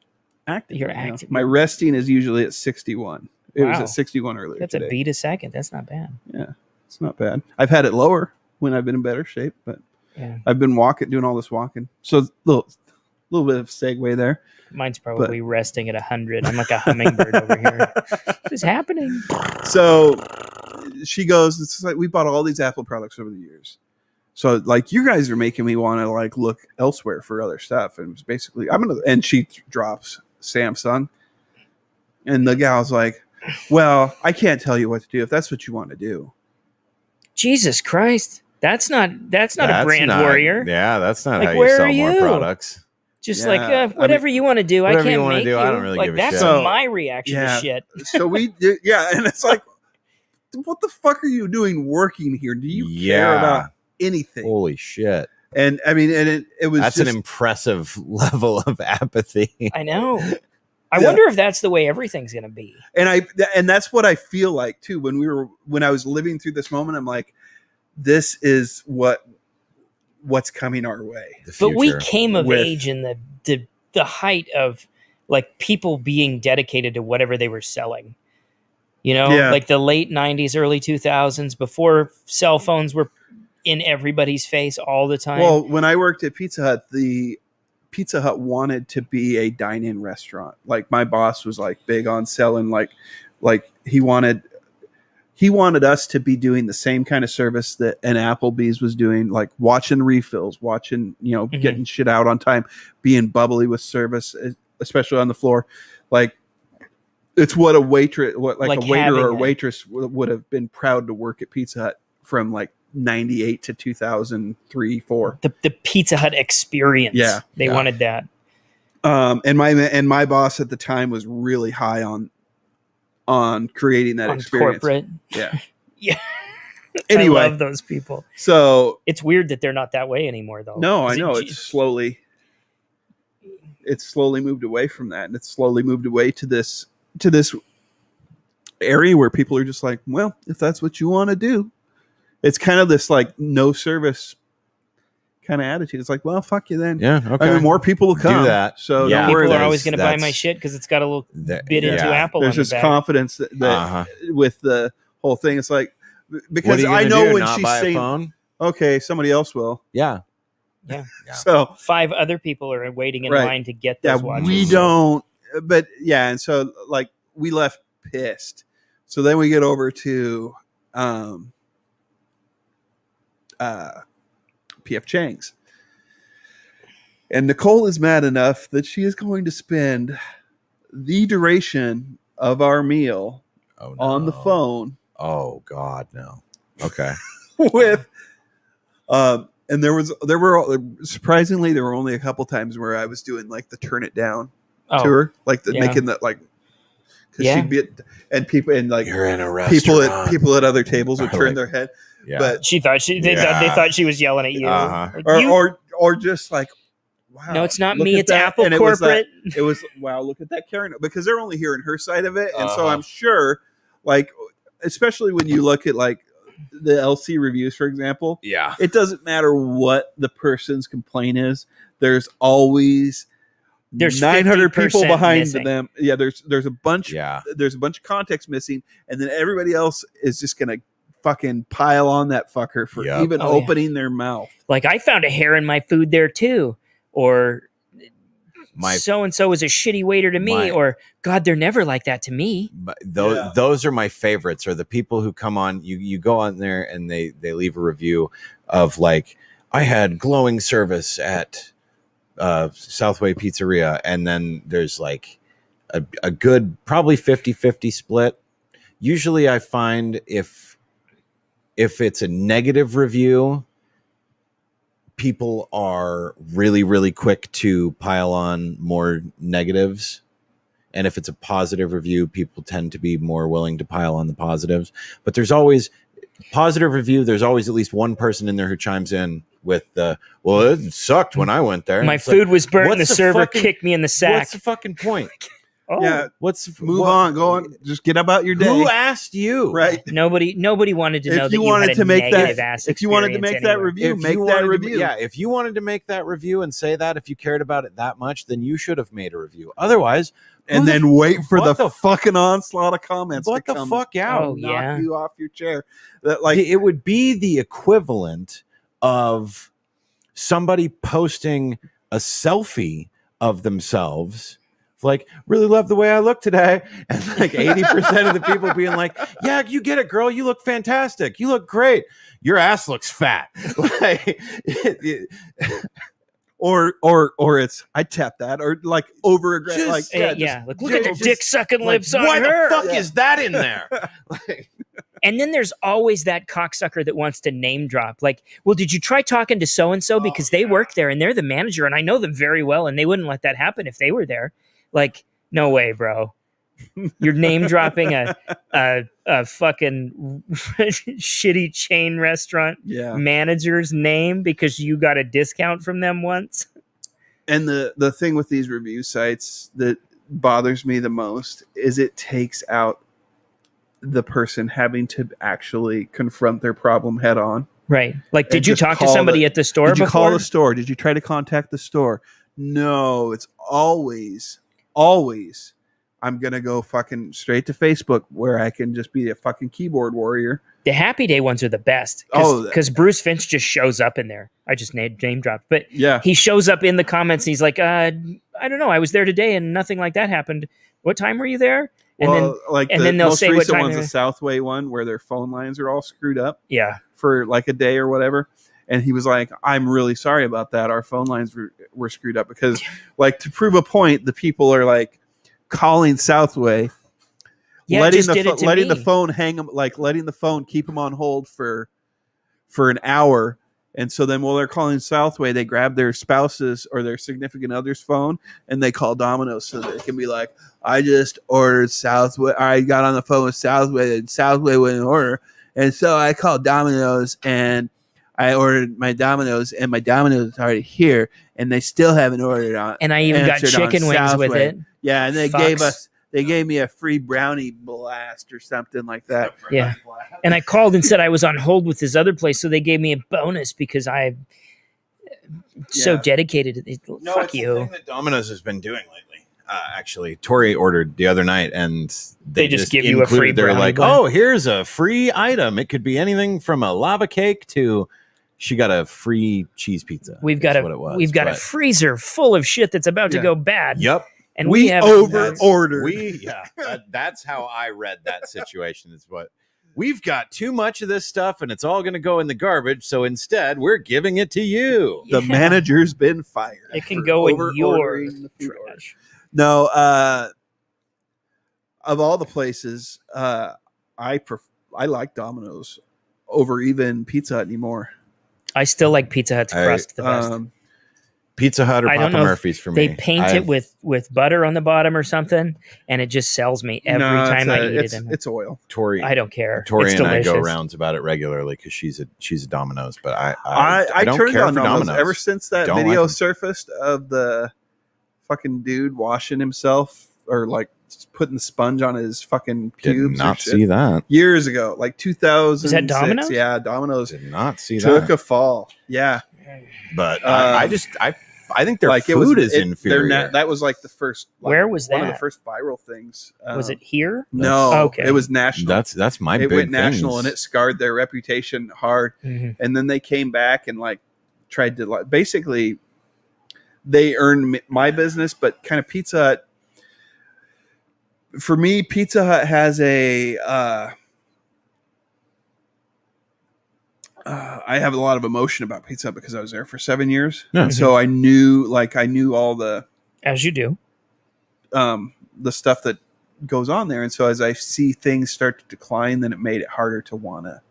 active. You're active. My resting is usually at 61. It was at 61 earlier. That's today. a beat a second. That's not bad. Yeah, it's not bad. I've had it lower when I've been in better shape, but I've been doing all this walking. So little bit of segue there. Mine's probably resting at 100. I'm like a hummingbird over here. What is happening? So she goes, it's like, we bought all these Apple products over the years. So like, you guys are making me want to like look elsewhere for other stuff. And it's basically, and she drops Samsung, and the gal's like, well, I can't tell you what to do if that's what you want to do. Jesus Christ. That's not a brand warrior. Yeah, that's not like, how you sell more products. Just whatever you want to do, I can't make you. I don't really give a that's shit. So, my reaction to shit. So and it's like, what the fuck are you doing working here? Do you care about anything? Holy shit. And I mean, and it was that's an impressive level of apathy. I know. I wonder if that's the way everything's going to be. And that's what I feel like too. When I was living through this moment, I'm like, this is what's coming our way. But we came of age in the height of like people being dedicated to whatever they were selling. You know, like the late 90s, early 2000s, before cell phones were in everybody's face all the time. Well, when I worked at Pizza Hut, the Pizza Hut wanted to be a dine-in restaurant. Like my boss was like big on selling like he wanted us to be doing the same kind of service that an Applebee's was doing, like watching refills, getting shit out on time, being bubbly with service, especially on the floor. Like it's what a waitress, a waiter or a waitress would have been proud to work at Pizza Hut from like 98 to 2003, 4. The Pizza Hut experience. Yeah. They wanted that. And my boss at the time was really high on creating that experience. Corporate. Yeah. Yeah. Anyway. I love those people. So it's weird that they're not that way anymore though. No, I know. It's slowly moved away from that, and it's slowly moved away to this area where people are just like, well, if that's what you want to do. It's kind of this like no service kind of attitude. It's like, well, fuck you then. Yeah, okay. I mean, more people will come. Do that. So yeah. don't worry. People are always going to buy my shit because it's got a little bit into Apple. There's this confidence that with the whole thing. It's like, because I know when she's saying, phone? Okay, somebody else will. Yeah. Yeah. So 5 other people are waiting in line to get those watches. We don't, but yeah. And so like we left pissed. So then we get over to, P.F. Chang's. And Nicole is mad enough that she is going to spend the duration of our meal on the phone. Oh God, no. Okay. With and there were surprisingly there were only a couple times where I was doing like the turn it down to her, like making that like, because she'd be and people and like you're in a restaurant. people at other tables would turn their head. Yeah. But they thought she was yelling at you. Or just like, wow. No, it's not me, it's Apple and corporate. It was wow, look at that Karen, because they're only hearing her side of it. And so I'm sure, like, especially when you look at like the LC reviews, for example, it doesn't matter what the person's complaint is, there's always 900 people behind them. Yeah, there's a bunch there's a bunch of context missing, and then everybody else is just gonna fucking pile on that fucker for even opening their mouth. Like, I found a hair in my food there too, or so and so was a shitty waiter to me, or God, they're never like that to me. Those are my favorites. Are the people who come on, you go on there and they leave a review of like, I had glowing service at Southway Pizzeria, and then there's like a good probably 50-50 split. Usually I find if it's a negative review, people are really, really quick to pile on more negatives. And if it's a positive review, people tend to be more willing to pile on the positives. But there's always positive review. There's always at least one person in there who chimes in with well, it sucked when I went there. My food was burnt and the server kicked me in the sack. What's the fucking point? Yeah, move on, go on, just get about your day. Who asked you? Right? Nobody wanted to know that you wanted to make that. If you wanted to make that review, make that review. If you wanted to make that review and say that, if you cared about it that much, then you should have made a review. Otherwise, and then wait for the fucking onslaught of comments. What the fuck out? Knock you off your chair. That like it would be the equivalent of somebody posting a selfie of themselves. Like, really love the way I look today. And like 80% of the people being like, yeah, you get it, girl. You look fantastic. You look great. Your ass looks fat. Like, or it's, I tap that, or like over aggressive. Like, look at the dick sucking lips on why her. the fuck is that in there? Like, And then there's always that cocksucker that wants to name drop. Like, well, did you try talking to so-and-so? Because they work there and they're the manager and I know them very well and they wouldn't let that happen if they were there. Like, no way, bro. You're name dropping a fucking shitty chain restaurant manager's name because you got a discount from them once. And the thing with these review sites that bothers me the most is it takes out the person having to actually confront their problem head on. Right. Like, did you talk to somebody at the store before? Did you call the store? Did you try to contact the store? No, it's always I'm going to go fucking straight to Facebook where I can just be a fucking keyboard warrior. The Happy Day ones are the best. Because Bruce Finch just shows up in there. I just name dropped. But he shows up in the comments and he's like, I don't know. I was there today and nothing like that happened. What time were you there? And then they'll say what time. One's the Southway one where their phone lines are all screwed up. Yeah. For like a day or whatever. And he was like, I'm really sorry about that. Our phone lines were screwed up because like to prove a point, the people are like calling Southway, letting the phone hang them, like letting the phone keep them on hold for an hour. And so then while they're calling Southway, they grab their spouse's or their significant other's phone and they call Domino's so they can be like, I just ordered Southway. I got on the phone with Southway and Southway wouldn't order. And so I called Domino's and I ordered my Domino's and my Domino's is already here and they still haven't ordered on. And I even got chicken wings with it. Yeah. And they gave me a free brownie blast or something like that. Yeah. And I called and said I was on hold with this other place. So they gave me a bonus because I'm so dedicated to it. Fuck you. The thing that Domino's has been doing lately. Actually, Tori ordered the other night and they just give you a free brownie. They're like, oh, here's a free item. It could be anything from a lava cake to she got a free cheese pizza. We've got a freezer full of shit that's about to go bad. Yep. And we have over-ordered. That's how I read that situation. Is what we've got too much of this stuff, and it's all going to go in the garbage. So instead, we're giving it to you. The manager's been fired. It can go in your trash. No, of all the places, I like Domino's over even Pizza Hut anymore. I still like Pizza Hut's crust the best. Pizza Hut or Papa Murphy's for me. They paint it with butter on the bottom or something, and it just sells me every time I eat it. It's oil. Tori, I don't care. Tori and I go rounds about it regularly because she's a Domino's, but I don't turned care on for Domino's ever since that video surfaced of the fucking dude washing himself or like putting the sponge on his fucking pubes. Did not see that years ago, like 2006. Is that Domino's? Yeah, Domino's. Did not see took a fall. Yeah, but I think their food is inferior. That was like the first. Where was that? One of the first viral things. Was it here? No, okay. It was national. That's my. It went national, and it scarred their reputation hard. Mm-hmm. And then they came back and like tried to basically. They earned my business, but kind of Pizza Hut. For me, Pizza Hut has a. I have a lot of emotion about Pizza Hut because I was there for 7 years, and so I knew all the. As you do. The stuff that goes on there, and so as I see things start to decline, then it made it harder to want to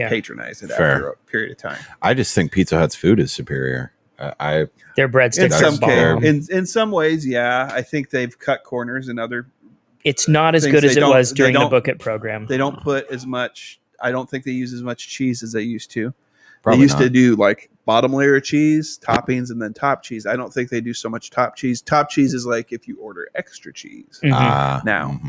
patronize it after a period of time. I just think Pizza Hut's food is superior. Their breadsticks in some ways, yeah. I think they've cut corners in other. It's not as good as it was during the Book It program. They don't put as much. I don't think they use as much cheese as they used to. Probably they used to do like bottom layer of cheese, toppings, and then top cheese. I don't think they do so much top cheese. Top cheese is like if you order extra cheese. Now,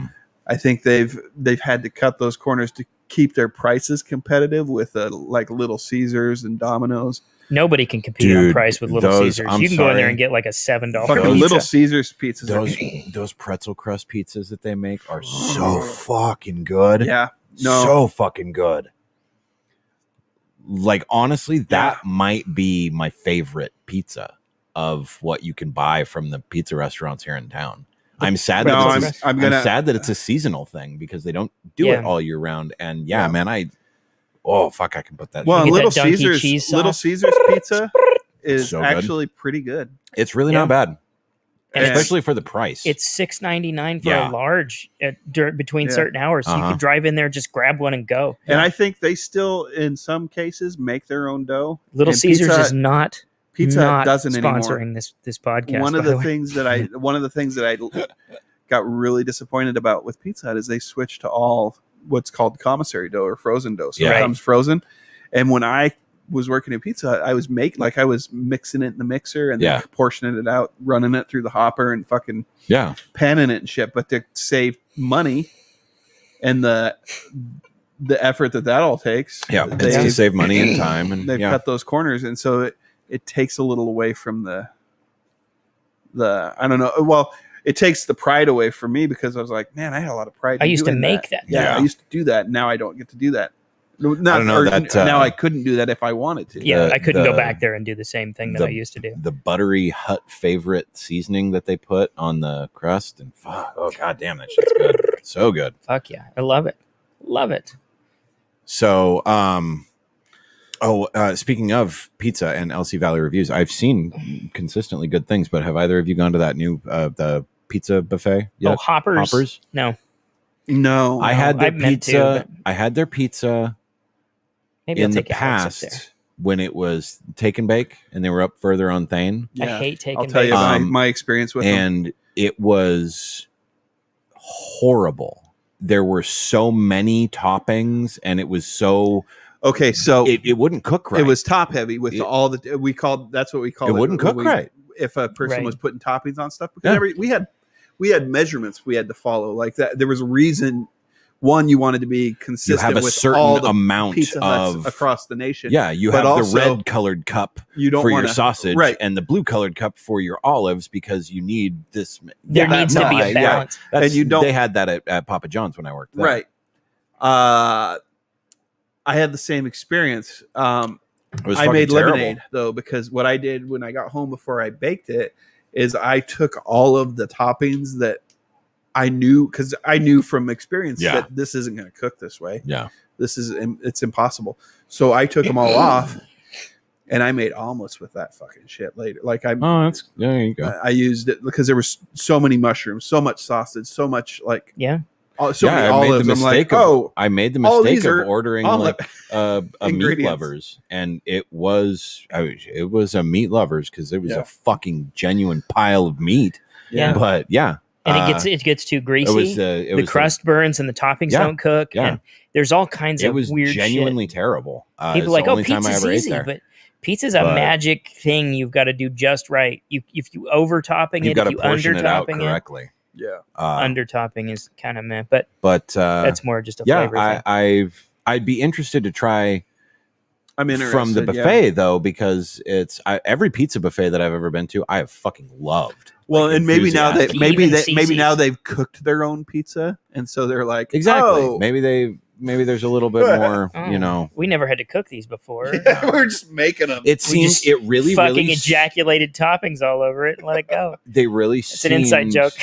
I think they've had to cut those corners to keep their prices competitive with like Little Caesars and Domino's. Nobody can compete on price with Little Caesars. You can go in there and get like a $7 pizza. Little Caesars pizzas. Those pretzel crust pizzas that they make are so fucking good. Yeah. So fucking good. Like, honestly, that might be my favorite pizza of what you can buy from the pizza restaurants here in town. I'm sad that it's a seasonal thing because they don't do it all year round. And man, I can put that. Well, Little Caesars pizza is actually pretty good. It's really not bad. And especially for the price. It's $6.99 for Yeah. a large between Yeah. certain hours. So you Uh-huh. could drive in there, just grab one and go. And I think they still, in some cases, make their own dough. Little And Caesars Pizza is not Hut doesn't anymore. sponsoring this podcast. One of by the way. things that I got really disappointed about with Pizza Hut is they switched to all what's called commissary dough or frozen dough. So Yeah. it comes frozen. And when I was working at Pizza Hut, I was mixing it in the mixer and then portioning it out, running it through the hopper and fucking panning it and shit. But to save money and the effort that all takes, it's to save money and time, and they've cut those corners, and so it takes a little away from the I don't know. Well, it takes the pride away from me because I was like, man, I had a lot of pride. I used to doing make that. Yeah, I used to do that. Now I don't get to do that. Not, I don't know now I couldn't do that if I wanted to. Yeah, I couldn't go back there and do the same thing that I used to do. The buttery Hut favorite seasoning that they put on the crust, and god damn, that shit's good. So good. Fuck yeah, I love it. Love it. So, speaking of pizza and LC Valley reviews, I've seen consistently good things, but have either of you gone to that new the pizza buffet yet? Oh, Hoppers? No. I had their pizza. I had their pizza maybe in the past when it was Take and Bake, and they were up further on Thane. Yeah. I hate Take and Bake. I'll tell you my experience with them. And it was horrible. There were so many toppings, and it was so... Okay, so it wouldn't cook right. It was top heavy with all the that's what we call it. It wouldn't cook right if a person was putting toppings on stuff. Because we had measurements we had to follow like that. There was a reason. One, you wanted to be consistent. You have a with certain all the amount Pizza Huts of across the nation. Yeah, you have the red colored cup for your sausage, and the blue colored cup for your olives because you need this. There needs to be a balance. And you don't. They had that at Papa John's when I worked there. Right. I had the same experience. I made lemonade though, because what I did when I got home before I baked it is I took all of the toppings that I knew, because I knew from experience that this isn't going to cook this way. Yeah, it's impossible. So I took them all off, and I made omelets with that fucking shit later. Like there you go. I used it because there was so many mushrooms, so much sausage, so much many olives. I made the mistake of ordering a Meat Lovers, and it was a Meat Lovers because it was a fucking genuine pile of meat. Yeah, but and it gets too greasy. The crust burns and the toppings don't cook. Yeah. And there's all kinds of weird shit. It was genuinely terrible. People are like, pizza's easy, but pizza's a magic thing. You've got to do just right. If you over topping it, if you under topping it correctly. Yeah, under topping is kind of meh, but that's more just a flavor thing. I'd be interested to try. I'm interested from the buffet though, because every pizza buffet that I've ever been to, I have fucking loved. Well, and maybe now now they've cooked their own pizza, and so they're like, maybe there's a little bit more. We never had to cook these before. We're just making them. It seems it really ejaculated toppings all over it and let it go. They really. It's an inside joke.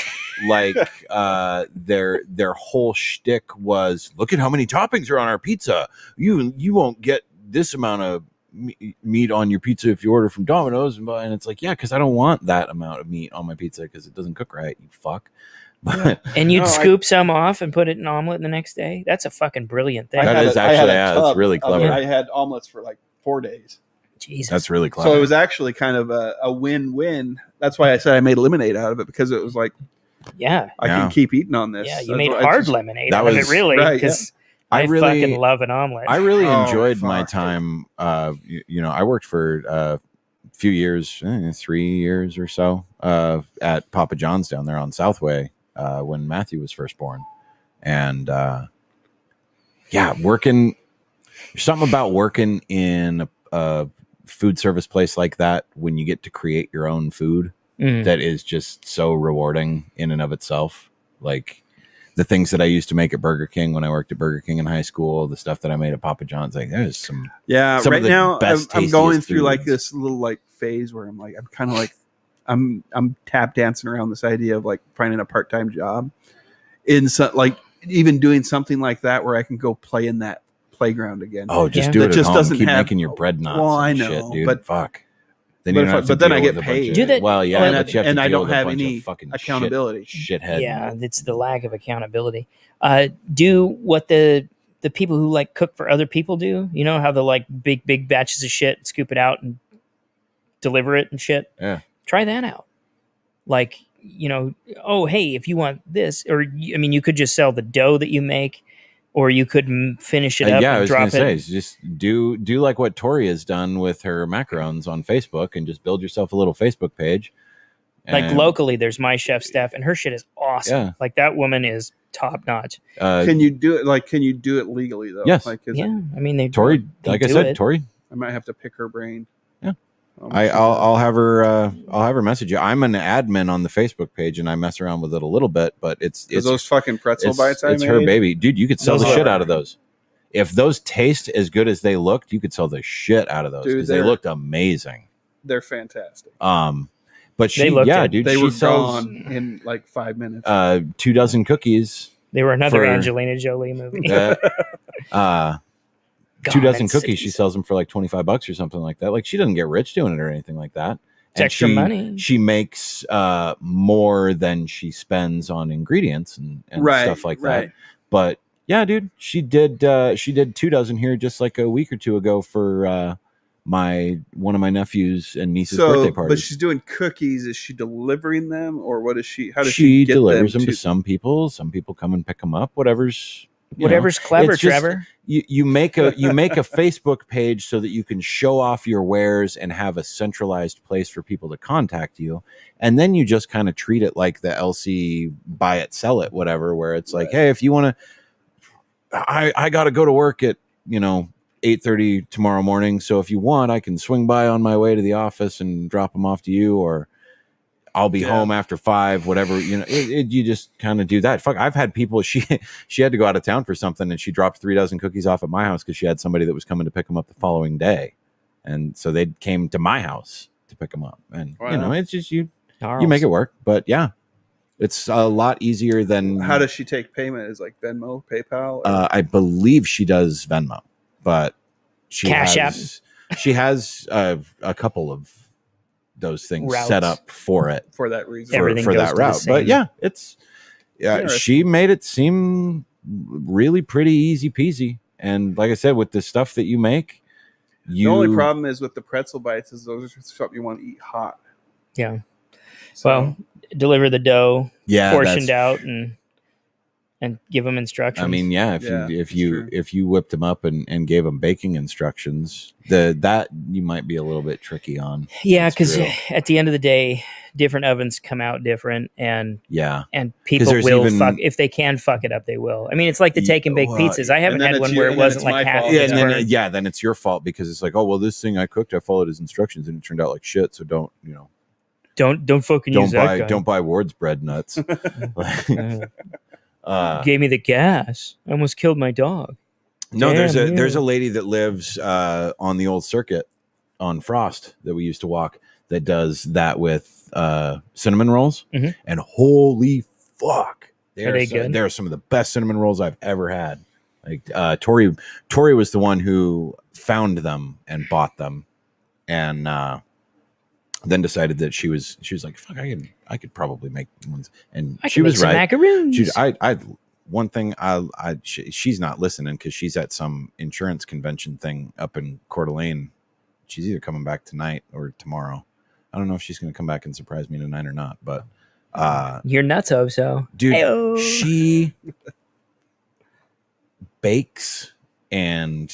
Like their whole shtick was, look at how many toppings are on our pizza. You won't get this amount of meat on your pizza if you order from Domino's, and it's like, because I don't want that amount of meat on my pizza because it doesn't cook right, you fuck. And you'd scoop some off and put it in omelet the next day. That's a fucking brilliant thing. It's really clever. I had omelets for like 4 days. Jesus, that's really clever. So it was actually kind of a win-win. That's why I said I made lemonade out of it, because it was like, I can keep eating on this. Yeah, you made hard lemonade out of it, really, because I fucking love an omelet. I really enjoyed my time. I worked for a few years, 3 years or so, at Papa John's down there on Southway when Matthew was first born. And working, something about working in a food service place like that when you get to create your own food that is just so rewarding in and of itself. Like the things that I used to make at Burger King when I worked at Burger King in high school, the stuff that I made at Papa John's, like there's some. Yeah, right now I'm going through like this little phase where I'm like, I'm kind of like, I'm tap dancing around this idea of like finding a part-time job in even doing something like that where I can go play in that playground again. Oh, just do it. Just doesn't keep making your bread knots. Well, I know, shit, dude. But fuck. Then But you don't have to then I deal get with a bunch paid. of- Do that- Well, yeah, and but you have to and I deal don't with a have bunch any of fucking accountability. shithead. Yeah, it's the lack of accountability. Do what the people who like cook for other people do. You know how they'll like big batches of shit, and scoop it out and deliver it and shit. Yeah. Try that out. Like, you know, oh hey, if you want this, or I mean, you could just sell the dough that you make, or you could finish it up Yeah, I and was drop gonna it. say, just do like what Tori has done with her macarons on Facebook, and just build yourself a little Facebook page. Like And, locally, there's My Chef Steph, and her shit is awesome. Yeah. Like that woman is top notch. Can you do it? Like, can you do it legally though? Yes. Like, Yeah, I mean, they Tori, they like I do said, it. Tori, I might have to pick her brain. Yeah. I'll I'll have her message you. I'm an admin on the Facebook page, and I mess around with it a little bit, but it's those fucking pretzel bites. it's her baby, dude. You could sell Those the are- shit out of those. If those taste as good as they looked, you could sell the shit out of those Dude, because they looked amazing. They're fantastic. But They looked good. dude, They she were sells gone in like 5 minutes. 24 cookies. They were another for- Angelina Jolie movie. 24 cookies. it's- She sells them for like $25 or something like that. Like, she doesn't get rich doing it or anything like that. It's extra money. She makes more than she spends on ingredients and stuff like that. But yeah, dude, she did 24 here just like a week or two ago for one of my nephews and niece's birthday party. But she's doing cookies. Is she delivering them, or what is she? How does she get delivers them them to some people. Some people come and pick them up. Whatever's Clever, it's just- Trevor. you make a Facebook page so that you can show off your wares and have a centralized place for people to contact you, and then you just kind of treat it like the LC buy it, sell it, whatever, where it's like, hey, if you want to, I got to go to work at 8:30 tomorrow morning, so if you want, I can swing by on my way to the office and drop them off to you, or I'll be home after 5, whatever, you just kind of do that. Fuck, I've had people, she had to go out of town for something, and she dropped 36 cookies off at my house because she had somebody that was coming to pick them up the following day. And so they came to my house to pick them up. And, it's just, you make it work. But yeah, it's a lot easier than. How does she take payment? Is like Venmo, PayPal? I believe she does Venmo, but she Cash App. She has a couple of those things Routes. set up for it. For that reason. Everything for goes that to the route. same. But yeah, it's Interesting. she made it seem really pretty easy peasy. And like I said, with the stuff that you make, The only problem is with the pretzel bites is those are stuff you want to eat hot. Yeah. So, Well, deliver the dough, yeah, portioned out, and give them instructions. I mean, yeah, Yeah, if that's true. you whipped them up and gave them baking instructions, that you might be a little bit tricky on. yeah, That's because true. at the end of the day, different ovens come out different, and Yeah. people there's will even- fuck if they can fuck it up. They will. I mean, it's like the take and bake Well, pizzas. I haven't and then had it's one you- where it and then wasn't it's like my half. fault. of Yeah, it's and burned. then it's your fault because it's like, oh well, this thing I cooked, I followed his instructions and it turned out like shit. So don't Don't fucking use that guy. don't buy Ward's bread nuts. Gave me the gas. I almost killed my dog. No, there's Damn a you. lady that lives on the old circuit on Frost that we used to walk that does that with cinnamon rolls, Mhm. and holy fuck, Are they good? They're some of the best cinnamon rolls I've ever had. Like Tori was the one who found them and bought them, and then decided that she was like, fuck, I could probably make ones, and I she can make was some right. macaroons. Dude, one thing she's not listening because she's at some insurance convention thing up in Coeur d'Alene. She's either coming back tonight or tomorrow. I don't know if she's going to come back and surprise me tonight or not, but You're nutso, so dude, Heyo. she bakes and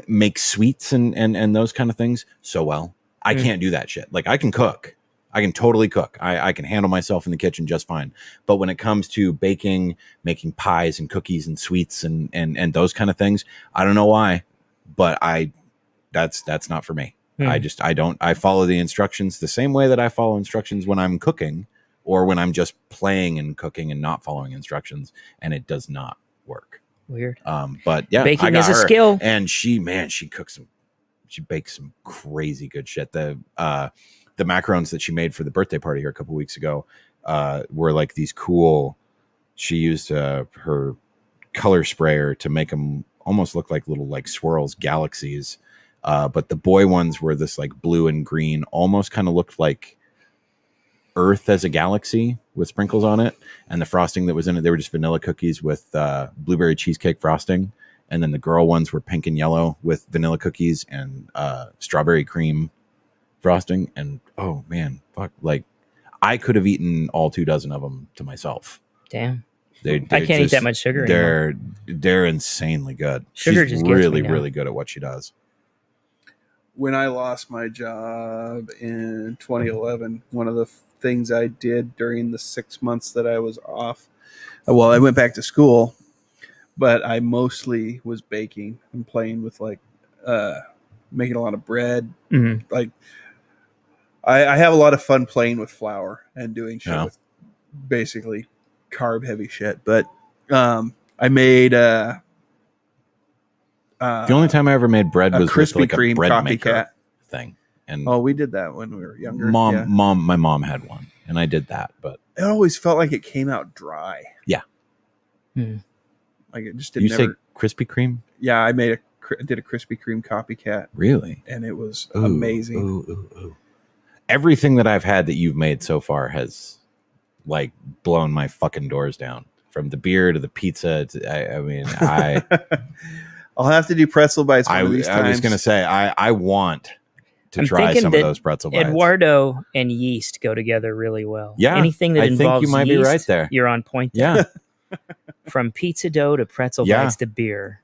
makes sweets and those kind of things so well. I can't do that shit. Like, I can cook. I can totally cook. I can handle myself in the kitchen just fine. But when it comes to baking, making pies and cookies and sweets and those kind of things, I don't know why, but that's not for me. I follow the instructions the same way that I follow instructions when I'm cooking or when I'm just playing and cooking and not following instructions, and it does not work. weird. But yeah, Baking I got is a her. skill. And she bakes some crazy good shit. The macarons that she made for the birthday party here a couple weeks ago were like these cool. She used her color sprayer to make them almost look like little like swirls, galaxies But the boy ones were this like blue and green, almost kind of looked like Earth as a galaxy with sprinkles on it. And the frosting that was in it, they were just vanilla cookies with blueberry cheesecake frosting. And then the girl ones were pink and yellow with vanilla cookies and strawberry cream frosting. And oh man, fuck, like I could have eaten all 2 dozen of them to myself. Damn. I can't eat that much sugar anymore. They're insanely good. Sugar She's just gets really, me now. really good at what she does. When I lost my job in 2011, one of the things I did during the 6 months that I was off, well, I went back to school, but I mostly was baking and playing with like making a lot of bread. Mm-hmm. Like I have a lot of fun playing with flour and doing shit with basically carb heavy shit. But I made the only time I ever made bread was Krispy with like Kreme a bread copycat maker thing. And we did that when we were younger. my mom had one, and I did that, but it always felt like it came out dry. Yeah. Like it just didn't. Say Krispy Kreme? Yeah, I did a Krispy Kreme copycat. Really? And it was amazing. Ooh. Everything that I've had that you've made so far has like blown my fucking doors down. From the beer to the pizza. I'll have to do pretzel bites one of these times. I was going to say, I want to try some of those pretzel bites. Edwardo and yeast go together really well. Yeah. Anything that involves think you might yeast, be right there. You're on point there. Yeah. From pizza dough to pretzel bites to beer.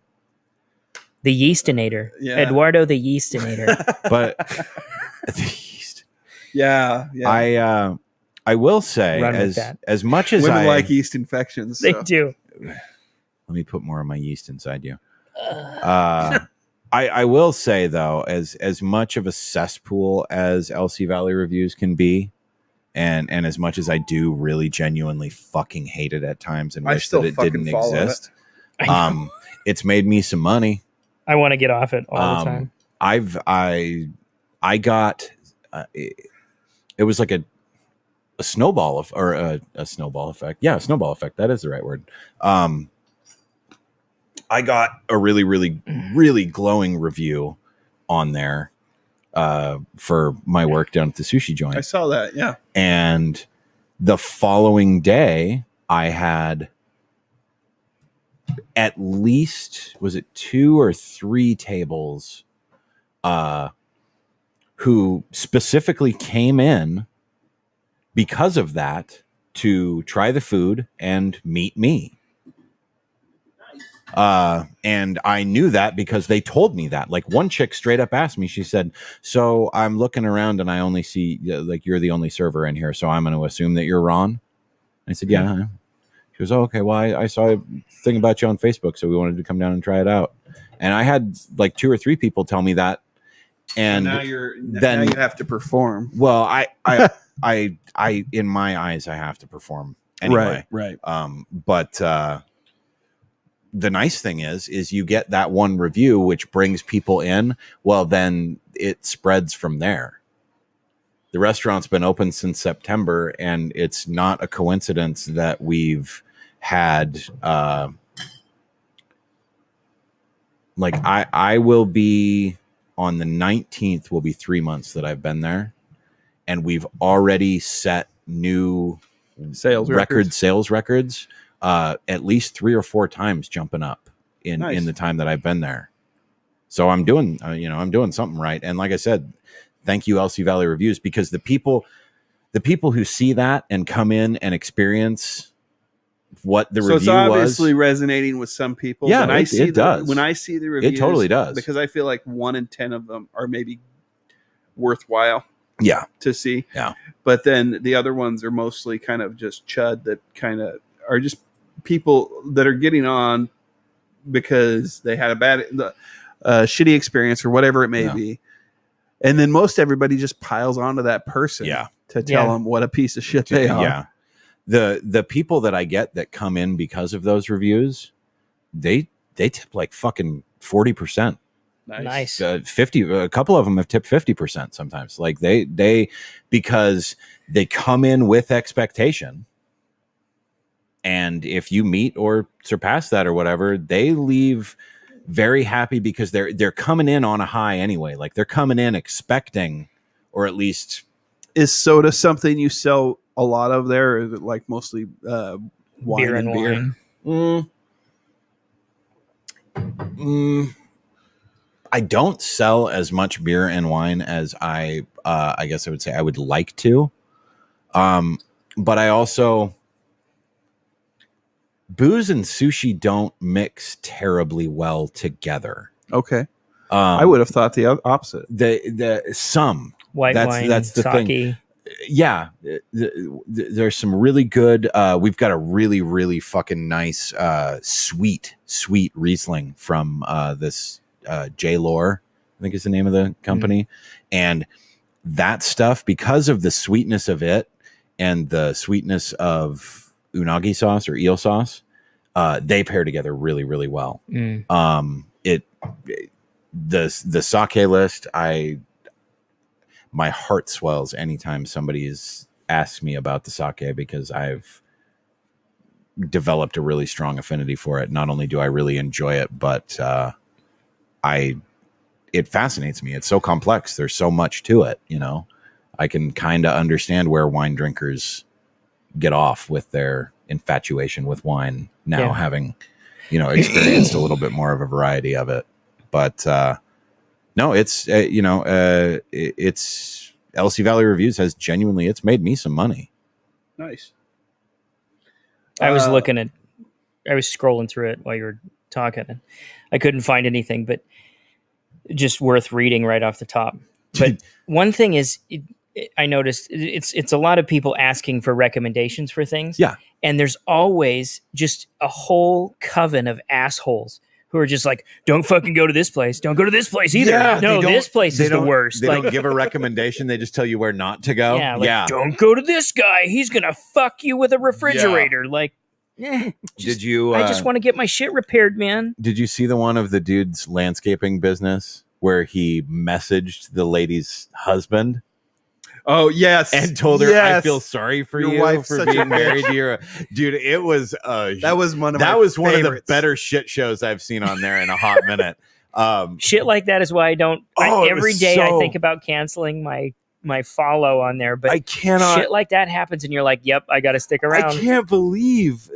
The yeastinator. Yeah. Edwardo the yeastinator. But the yeast. Yeah. I will say, as much as women I like yeast infections. They do. Let me put more of my yeast inside you. I will say though, as much of a cesspool as LC Valley Reviews can be, and as much as I do really genuinely fucking hate it at times and wish that it didn't exist, it's made me some money. I want to get off it all the time. I got it was like a snowball or a snowball effect. Yeah, a snowball effect. That is the right word. I got a really, really, really glowing review on there for my work down at the sushi joint. I saw that, yeah. And the following day, I had at least, was it 2 or 3 tables who specifically came in because of that to try the food and meet me. And I knew that because they told me that. Like one chick straight up asked me, she said, so I'm looking around and I only see like you're the only server in here, so I'm going to assume that you're Ron. I said, yeah. She goes, oh, okay, well, I saw a thing about you on Facebook, so we wanted to come down and try it out. And I had like 2 or 3 people tell me that. And now you have to perform. Well, I in my eyes, I have to perform anyway. Right. But the nice thing is you get that one review, which brings people in. Well, then it spreads from there. The restaurant's been open since September, and it's not a coincidence that we've had, I will be on the 19th will be 3 months that I've been there, and we've already set new sales records. At least 3 or 4 times jumping up in the time that I've been there. So I'm doing, I'm doing something right. And like I said, thank you, LC Valley Reviews, because the people who see that and come in and experience what the review was. So it's obviously resonating with some people. Yeah, it does. When I see the reviews, it totally does. Because I feel like 1 in 10 of them are maybe worthwhile. Yeah. To see. Yeah. But then the other ones are mostly kind of just chud that kind of are just people that are getting on because they had a shitty experience or whatever it may be. And then most everybody just piles onto that person to tell them what a piece of shit they are. Yeah. The people that I get that come in because of those reviews, they tip like fucking 40%. Nice. 50. A couple of them have tipped 50% sometimes. Like they because they come in with expectation. And if you meet or surpass that or whatever, they leave very happy because they're coming in on a high anyway. Like they're coming in expecting, or at least. Is soda something you sell a lot of there? Or is it like mostly wine Beer and beer? wine. I don't sell as much beer and wine as I guess I would say I would like to. But I also, booze and sushi don't mix terribly well together. Okay. I would have thought the opposite. White wine, that's the sake. thing. Yeah, there's some really good. We've got a really, really fucking nice, sweet Riesling from this J. Lore, I think is the name of the company, and that stuff, because of the sweetness of it and the sweetness of unagi sauce or eel sauce, they pair together really, really well. The sake list, my heart swells anytime somebody asks me about the sake, because I've developed a really strong affinity for it. Not only do I really enjoy it, but it fascinates me. It's so complex. There's so much to it. I can kind of understand where wine drinkers get off with their infatuation with wine now, having, experienced a little bit more of a variety of it. But no, it's it's LC Valley Reviews has genuinely, it's made me some money. Nice. I was scrolling through it while you were talking, and I couldn't find anything, but just worth reading right off the top. But one thing is, I noticed it's a lot of people asking for recommendations for things. Yeah. And there's always just a whole coven of assholes who are just like, don't fucking go to this place. Don't go to this place either. Yeah, no, this place is the worst. They don't give a recommendation. They just tell you where not to go. Yeah. Don't go to this guy. He's going to fuck you with a refrigerator. Yeah. Did you? I just want to get my shit repaired, man. Did you see the one of the dude's landscaping business where he messaged the lady's husband? Oh, yes. And told her, I feel sorry for Your you wife's for such a being married bitch. to your... Dude, it was... that was one of the better shit shows I've seen on there in a hot minute. Shit like that is why I don't... every day I think about canceling my follow on there, but I cannot... Shit like that happens and you're like, yep, I got to stick around. I can't believe,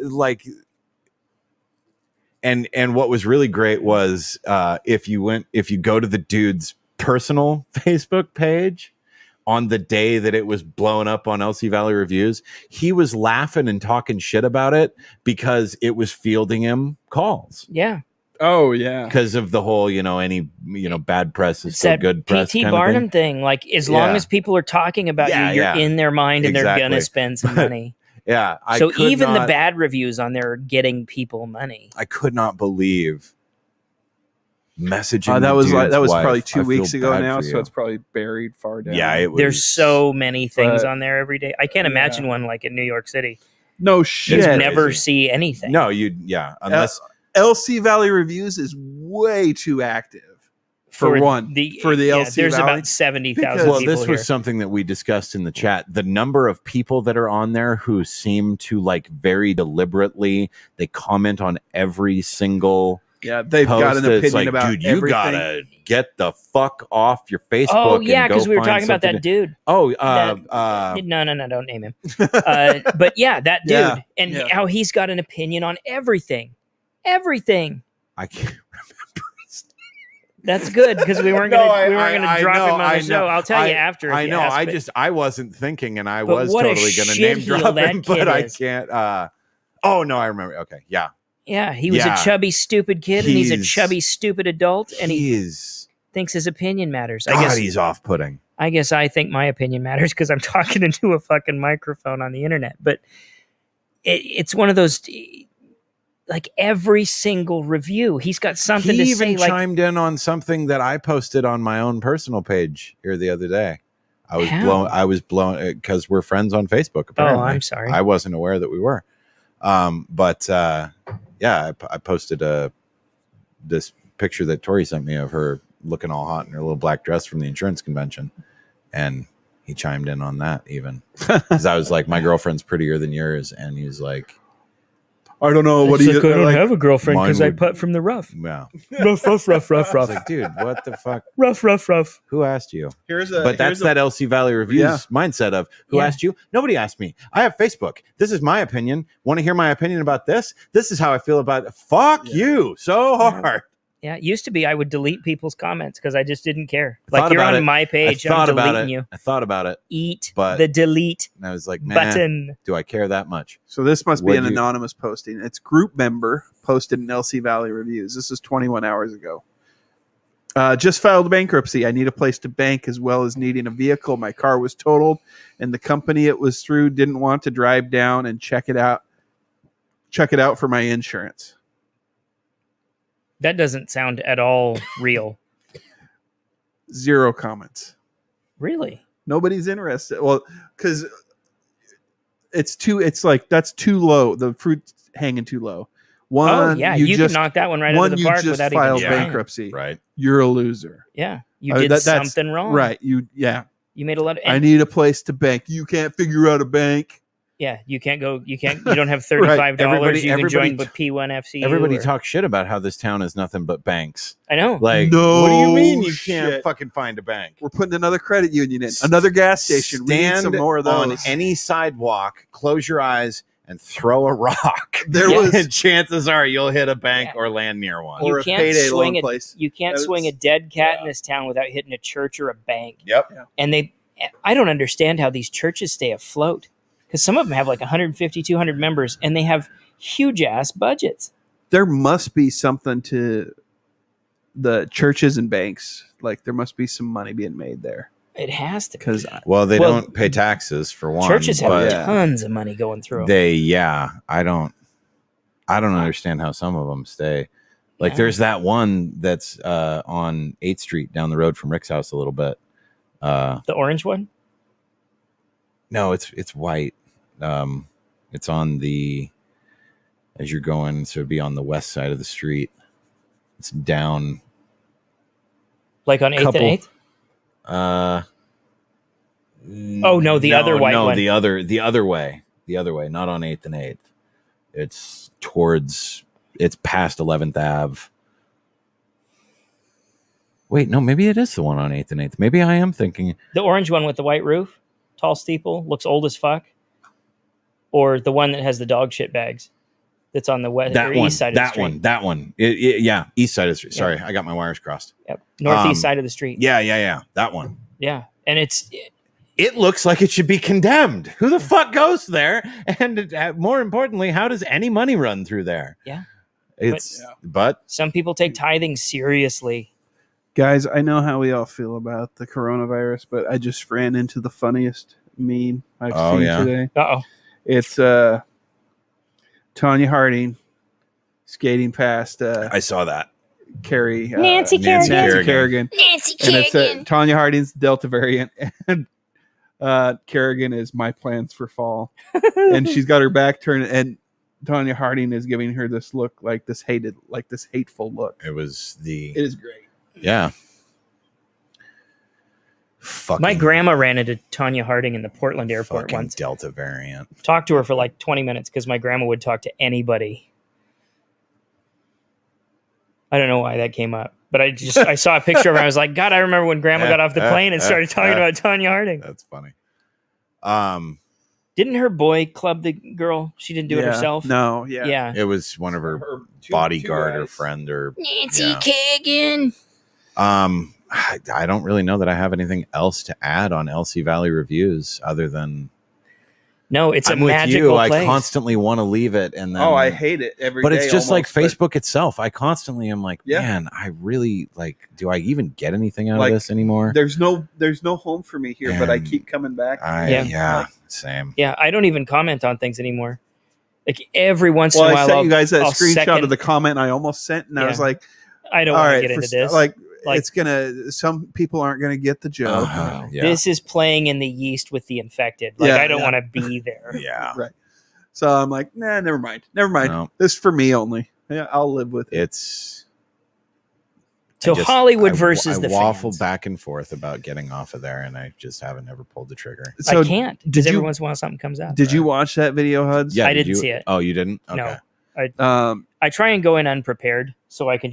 And what was really great was if you go to the dude's personal Facebook page on the day that it was blown up on LC Valley Reviews, he was laughing and talking shit about it because it was fielding him calls. Yeah. Oh yeah. Because of the whole, any bad press is still good press. P.T. Barnum thing. Like, as long as people are talking about you, you're in their mind and they're gonna spend some money. Yeah. So even the bad reviews on there are getting people money. I could not believe messaging. That was wife. probably 2 weeks ago now, so so it's probably buried far down. Yeah, it was. There's so many things on there every day. I can't imagine one like in New York City. No shit. You never see anything. No, unless LC Valley Reviews is way too active for the LC there's Valley. about 70,000 well, people this here. was something that we discussed in the chat. The number of people that are on there who seem to very deliberately, they comment on every single they've got an opinion about dude, you everything. gotta get the fuck off your Facebook. Oh yeah, because we were find talking about that dude. Oh, no, don't name him. But yeah, that dude, and how he's got an opinion on everything. Everything. I can't remember. That's good because we weren't gonna drop him on the show. I'll tell you after. I know. I wasn't thinking, and I was totally gonna name drop him, but I can't. Oh no, I remember. Okay, yeah. Yeah, he was a chubby, stupid kid, and he's a chubby, stupid adult, and he thinks his opinion matters. I guess he's off-putting. I guess I think my opinion matters because I'm talking into a fucking microphone on the internet. But it's one of those, every single review, he's got something to say. He even chimed in on something that I posted on my own personal page here the other day. I was blown because we're friends on Facebook. Apparently. Oh, I'm sorry. I wasn't aware that we were. I posted this picture that Tori sent me of her looking all hot in her little black dress from the insurance convention, and he chimed in on that even because I was like, my girlfriend's prettier than yours, and he was like, I don't know. What do you? I don't like, have a girlfriend Mine because I would- putt from the rough. Yeah. Rough. It's like, dude, what the fuck? Rough. Who asked you? Here's But that's that LC Valley Reviews mindset of who Yeah. asked you? Nobody asked me. I have Facebook. This is my opinion. Want to hear my opinion about this? This is how I feel about it. Fuck you so hard. Yeah, it used to be I would delete people's comments because I just didn't care. I Like thought you're about on it. my page, I'm deleting you. I thought about it. Eat But- the delete And I was like, man, button. do I care that much? So this must be What'd an you- anonymous posting. It's group member posted in LC Valley Reviews. This is 21 hours ago. Just filed bankruptcy. I need a place to bank as well as needing a vehicle. My car was totaled, and the company it was through didn't want to drive down and check it out for my insurance. That doesn't sound at all real. 0 comments. Really? Nobody's interested. Well, because it's like that's too low. The fruit's hanging too low. One, Oh yeah, you just can knock that one right out of the you park just without filed even trying. bankruptcy. Right. You're a loser. Yeah, you I mean, did that's something wrong. Right. You You made a lot of. I need a place to bank. You can't figure out a bank. Yeah, you can't go. You don't have $35. Everybody- You can everybody- join with P1FC. Everybody talks shit about how this town is nothing but banks. I know. Like, No what do you mean you can't shit. fucking find a bank? We're putting another credit union in. Another gas station. We need Stand some more of on those. any sidewalk, close your eyes, and throw a rock. There Yeah. was And chances are you'll hit a bank Yeah. or land near one. or You a can't payday swing loan it. place. You can't That's- swing a dead cat in this town without hitting a church or a bank. Yep. And I don't understand how these churches stay afloat because some of them have like 150, 200 members and they have huge ass budgets. There must be something to the churches and banks. Like there must be some money being made there It has to be. because Well, they Well, don't pay taxes for one. Churches have but Yeah. tons of money going through 'em. I don't understand how some of them stay. Like Yeah. there's that one that's on 8th Street down the road from Rick's house a little bit. The orange one? No, it's white. It's on the as you're going, so it'd be on the west side of the street. It's down. Like on 8th Couple- and 8th? Oh, no, the other white one. the other way, not on 8th and 8th. It's past 11th Ave. Wait, no, maybe it is the one on 8th and 8th. Maybe I am thinking. The orange one with the white roof, tall steeple, looks old as fuck. Or the one that has the dog shit bags that's on the west or east side of the street. That one. Yeah, east side of the street. Sorry, I got my wires crossed. Yep. Northeast side of the street. Yeah. That one. Yeah. And It looks like it should be condemned. Who the fuck goes there? And more importantly, how does any money run through there? Yeah. But some people take tithing seriously. guys, I know how we all feel about the coronavirus, but I just ran into the funniest meme I've seen today. Uh-oh. It's Tanya Harding skating past I saw that. Carrie Nancy Kerrigan. Nancy And it's Tanya Harding's Delta variant, and Kerrigan is my plans for fall. And she's got her back turned, and Tanya Harding is giving her this look, like this hateful look. It is great. Yeah. Fucking, My grandma ran into Tanya Harding in the Portland airport fucking once. Delta variant. Talked to her for like 20 minutes because my grandma would talk to anybody. I don't know why that came up, but I saw a picture of her. I was like, God, I remember when grandma got off the plane and started talking about Tanya Harding. That's funny. Didn't her boy club the girl? She didn't do it herself? No, yeah. Yeah. It was one of her two bodyguard or guys. friend or Nancy yeah. Kagan. I don't really know that I have anything else to add on LC Valley Reviews other than No, it's I'm a with magical you. place. I constantly want to leave it, and then I hate it every but day. it's just like almost, Facebook itself. I constantly am like, Yeah. man, I really like. Do I even get anything out Like, of this anymore? There's no home for me here, but I And keep coming back. Yeah. Same. Yeah, I don't even comment on things anymore. Like every once Well, in a I while, sent you guys that I'll screenshot second- of the comment I almost sent, and I was Yeah. like, I don't all want to right, get into for- this. like Like- it's gonna. Some people aren't gonna get the joke. Yeah. This is playing in the yeast with the infected. Like Yeah, I don't yeah. want to be there. Yeah. Right. So I'm like, nah, never mind. No. This is for me only. Yeah, I'll live with it. It's So Hollywood versus the waffle fans. back and forth about getting off of there, and I just haven't ever pulled the trigger. So I can't did because every you- once in a while something comes out. Did you watch that video, Hudds? I did didn't see it. Oh, you didn't? Okay. No. I try and go in unprepared so I can.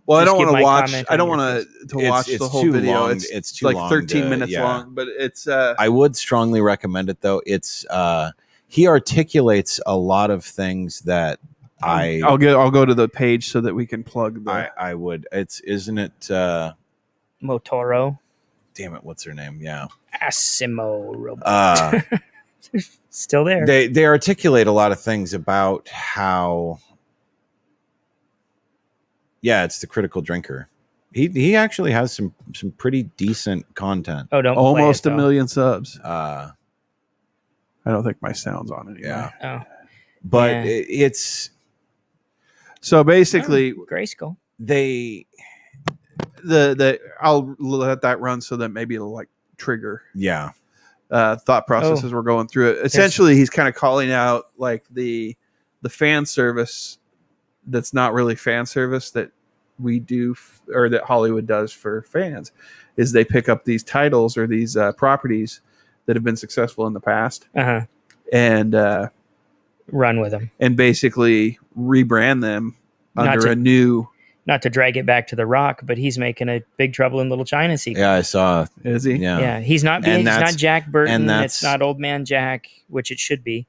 Well, I just don't give want my to watch. comment I on don't your want to watch It's the whole too video. long. It's It's too like long 13 to- minutes yeah. long, but it's. I would strongly recommend it though. It's he articulates a lot of things that I'll go to the page so that we can plug the. I would. Isn't it? Motoro. Damn it! What's her name? Yeah. Asimo robot. Still there. They articulate a lot of things about how. Yeah, it's the critical drinker. He actually has some pretty decent content. Oh, don't almost play it, a million subs. Uh, I don't think my sound's on anymore. yeah. Oh, But yeah. it's So basically, Grayskull. the I'll let that run so that maybe it'll like trigger yeah. thought process as we're going through it. Essentially, he's kind of calling out like the fan service that's not really fan service that we do or that Hollywood does for fans is they pick up these titles or these properties that have been successful in the past and run with them and basically rebrand them under a new. Not to drag it back to The Rock, but he's making a Big Trouble in Little China sequel. Yeah, I saw. Is he? Yeah, he's not Jack Burton. and It's not Old Man Jack, which it should be.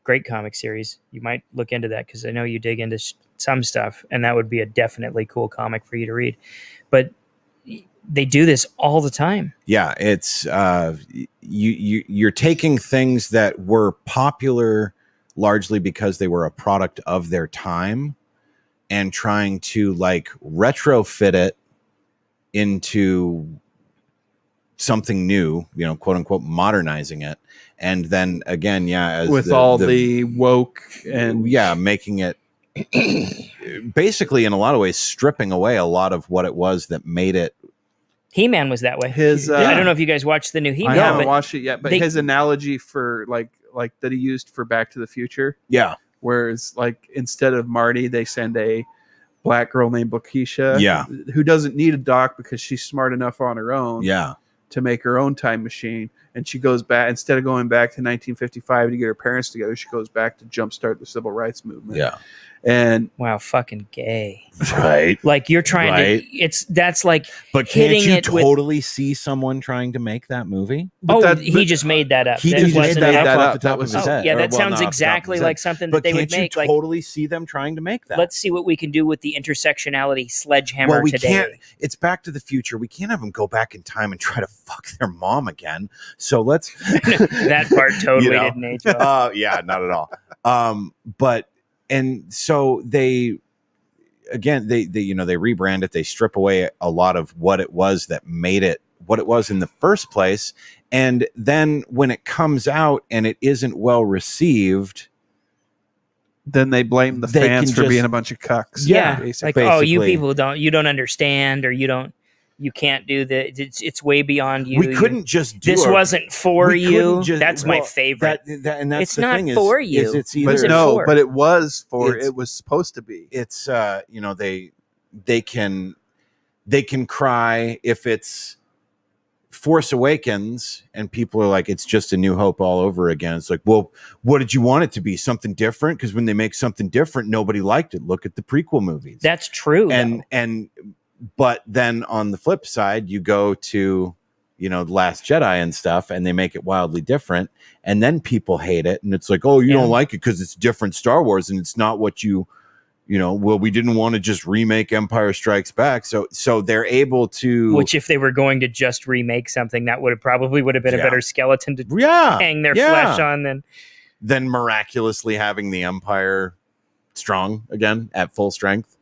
Great comic series. You might look into that because I know you dig into some stuff, and that would be a definitely cool comic for you to read. But they do this all the time. Yeah, it's you're taking things that were popular largely because they were a product of their time and trying to like retrofit it into something new, quote unquote, modernizing it. And then again, as with all the woke and making it basically in a lot of ways stripping away a lot of what it was that made it. He-Man was that way. I don't know if you guys watched the new He-Man. I haven't watched it yet, but his analogy for like that he used for Back to the Future. Yeah. Whereas like instead of Marty, they send a black girl named Lakeisha. Yeah. Who doesn't need a doc because she's smart enough on her own. Yeah. To make her own time machine. And she goes back, instead of going back to 1955 to get her parents together, she goes back to jumpstart the civil rights movement. Yeah. And wow, fucking gay. Right. Like you're trying to, that's like, but can't you totally see someone trying to make that movie? He just made that up. He just made that up off the top of his head. Yeah, that sounds exactly like something that they would make. But can't you totally see them trying to make that? Let's see what we can do with the intersectionality sledgehammer today. Can't. It's Back to the Future. We can't have them go back in time and try to fuck their mom again. So let's. That part totally didn't age well. Yeah, not at all. And so they rebrand it. They strip away a lot of what it was that made it what it was in the first place. And then when it comes out and it isn't well received, then they blame the fans for being a bunch of cucks. Yeah. Like, oh, you people don't understand, or you can't do that. It's way beyond you. We couldn't just do this. Wasn't for you. That's my favorite. And that's it's not for you. It's either but it was for. It was supposed to be. It's they can cry if it's Force Awakens and people are like, it's just A New Hope all over again. It's like, well, what did you want it to be? Something different? Because when they make something different, nobody liked it. Look at the prequel movies. That's true. But then on the flip side, you go to, The Last Jedi and stuff, and they make it wildly different. And then people hate it. And it's like, oh, you don't like it because it's different Star Wars. And it's not what well, we didn't want to just remake Empire Strikes Back. So they're able to. Which if they were going to just remake something, that would have been a better skeleton to hang their flesh on than miraculously having the Empire strong again at full strength.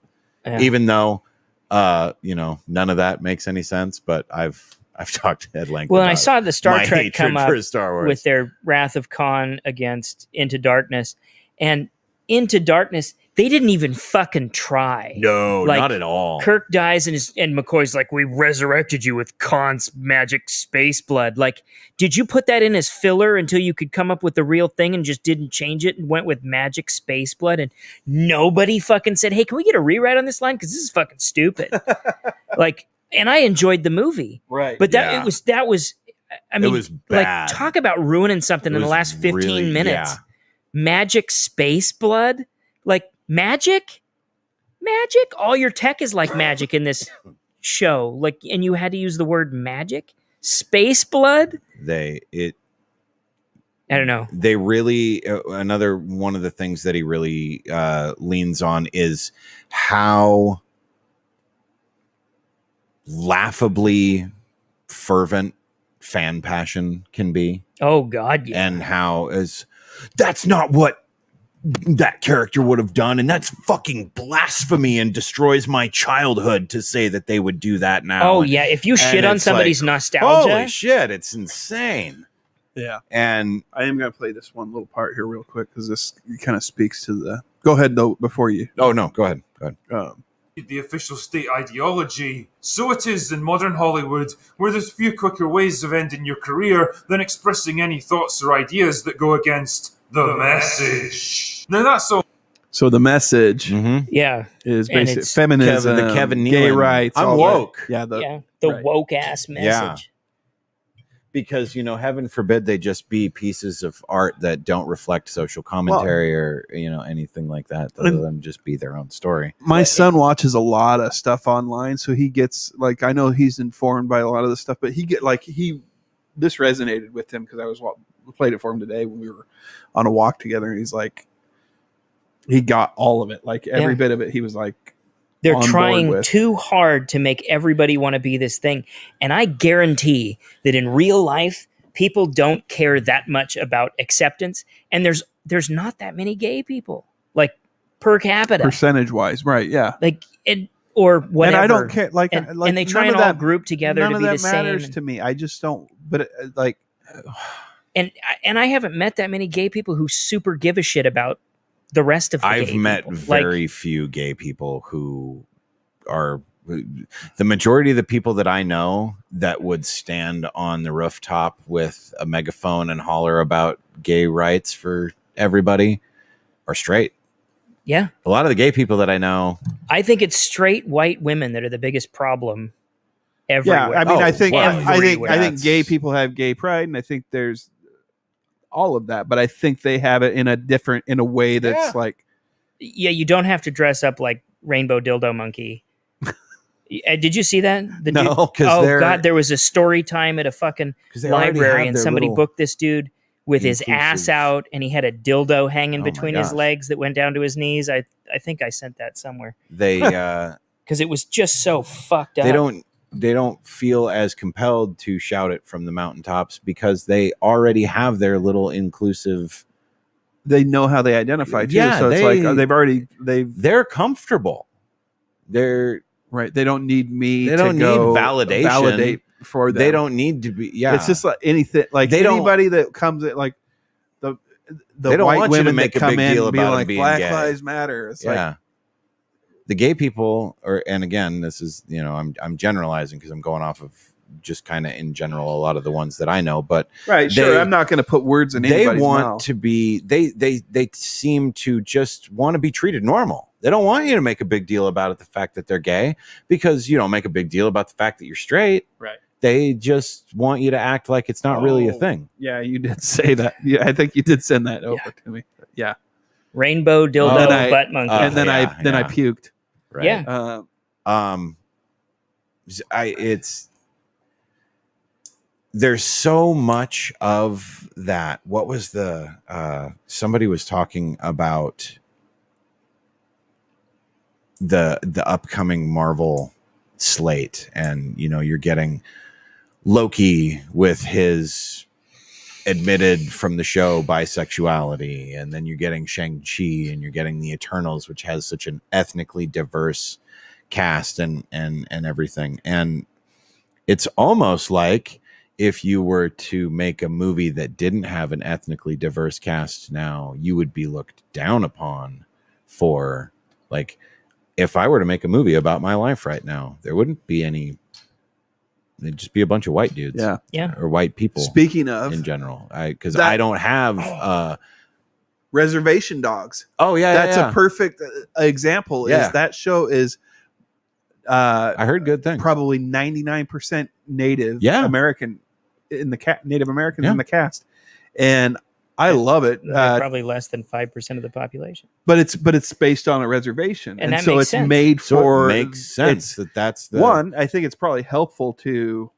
Yeah. Even though none of that makes any sense, but I've talked at length. Well, and I saw the Star Trek come up Star Wars with their Wrath of Khan against Into Darkness, and Into Darkness, they didn't even fucking try. No, not at all. Kirk dies and McCoy's like, we resurrected you with Khan's magic space blood. Like, did you put that in as filler until you could come up with the real thing and just didn't change it and went with magic space blood? And nobody fucking said, hey, can we get a rewrite on this line? Because this is fucking stupid. And I enjoyed the movie. Right. But that was I mean, it was bad. Talk about ruining something in the last 15 minutes. Yeah. Magic space blood? Like magic, all your tech is like magic in this show. Like, and you had to use the word magic, space blood. I don't know. They really, another one of the things that he really leans on is how laughably fervent fan passion can be. Oh God, yeah. And how that's not what that character would have done, and that's fucking blasphemy and destroys my childhood to say that they would do that now. Oh yeah, if you shit on somebody's nostalgia, holy shit, it's insane. Yeah. And I am going to play this one little part here real quick because this kind of speaks to the... Go ahead, though, before you... Oh, no, go ahead. The official state ideology. So it is in modern Hollywood, where there's few quicker ways of ending your career than expressing any thoughts or ideas that go against the message. Now that's all. So the message yeah, is And basically it's feminism, the Kevin gay Nealon. rights. I'm all woke. that. the right. woke ass message. Yeah. Because, heaven forbid they just be pieces of art that don't reflect social commentary or, anything like that, other than just be their own story. My son watches a lot of stuff online, so he gets, like, I know he's informed by a lot of this stuff, but this resonated with him because we played it for him today when we were on a walk together, and he's like, he got all of it, like every bit of it. He was like, they're trying too hard to make everybody want to be this thing. And I guarantee that in real life, people don't care that much about acceptance. And there's not that many gay people, like per capita. Percentage wise, right, yeah. Like, or whatever. And I don't care. And they try and all group together to be the same. None of that matters to me. I just don't, but like... And I haven't met that many gay people who super give a shit about the rest of the I've gay met people. very few gay people who are the majority of the people that I know that would stand on the rooftop with a megaphone and holler about gay rights for everybody are straight. Yeah. A lot of the gay people that I know. I think it's straight white women that are the biggest problem everywhere. Yeah, I mean, I think gay That's- people have gay pride, and I think there's all of that, but I think they have it in a way that's like... Yeah, you don't have to dress up like Rainbow Dildo Monkey. Did you see that? No, God, there was a story time at a fucking library, and somebody booked this dude with his ass out, and he had a dildo hanging between his legs that went down to his knees. I think I sent that somewhere. They because it was just so fucked up. They don't feel as compelled to shout it from the mountaintops because they already have their little inclusive. They know how they identify too. Yeah, so it's like they're comfortable. They're right. They don't need me. They don't need validation. Validate for them. They don't need to be. Yeah, it's just like anything. Like anybody that comes in, like the they don't white want you women to make that a come big in deal and be about like being Black gay. Lives Matter. It's like, the gay people and again, this is, I'm generalizing because I'm going off of just kind of in general, a lot of the ones that I know, but right. Sure. I'm not going to put words in anybody's mouth. To be, they seem to just want to be treated normal. They don't want you to make a big deal about it, the fact that they're gay, because you don't make a big deal about the fact that you're straight. Right. They just want you to act like it's not really a thing. Yeah. You did say that. Yeah. I think you did send that over to me. Yeah. Rainbow Dildo Butt Monkey. And then I puked. Right. Yeah. There's so much of that. What was somebody was talking about the upcoming Marvel slate, and you're getting Loki with his admitted from the show bisexuality, and then you're getting Shang-Chi, and you're getting the Eternals, which has such an ethnically diverse cast and everything. And it's almost like if you were to make a movie that didn't have an ethnically diverse cast now, you would be looked down upon for, like, if I were to make a movie about my life right now, there wouldn't be any. They'd just be a bunch of white dudes, or white people. Speaking of, in general, because I don't have Reservation Dogs. Oh yeah, that's a perfect example. Yeah. Is that show is I heard good things. Probably 99% Native American in the Native Americans in the cast, and I love it. They're probably less than 5% of the population. But it's based on a reservation, And that so makes it's sense. made So for. it makes sense that's the One, I think it's probably helpful to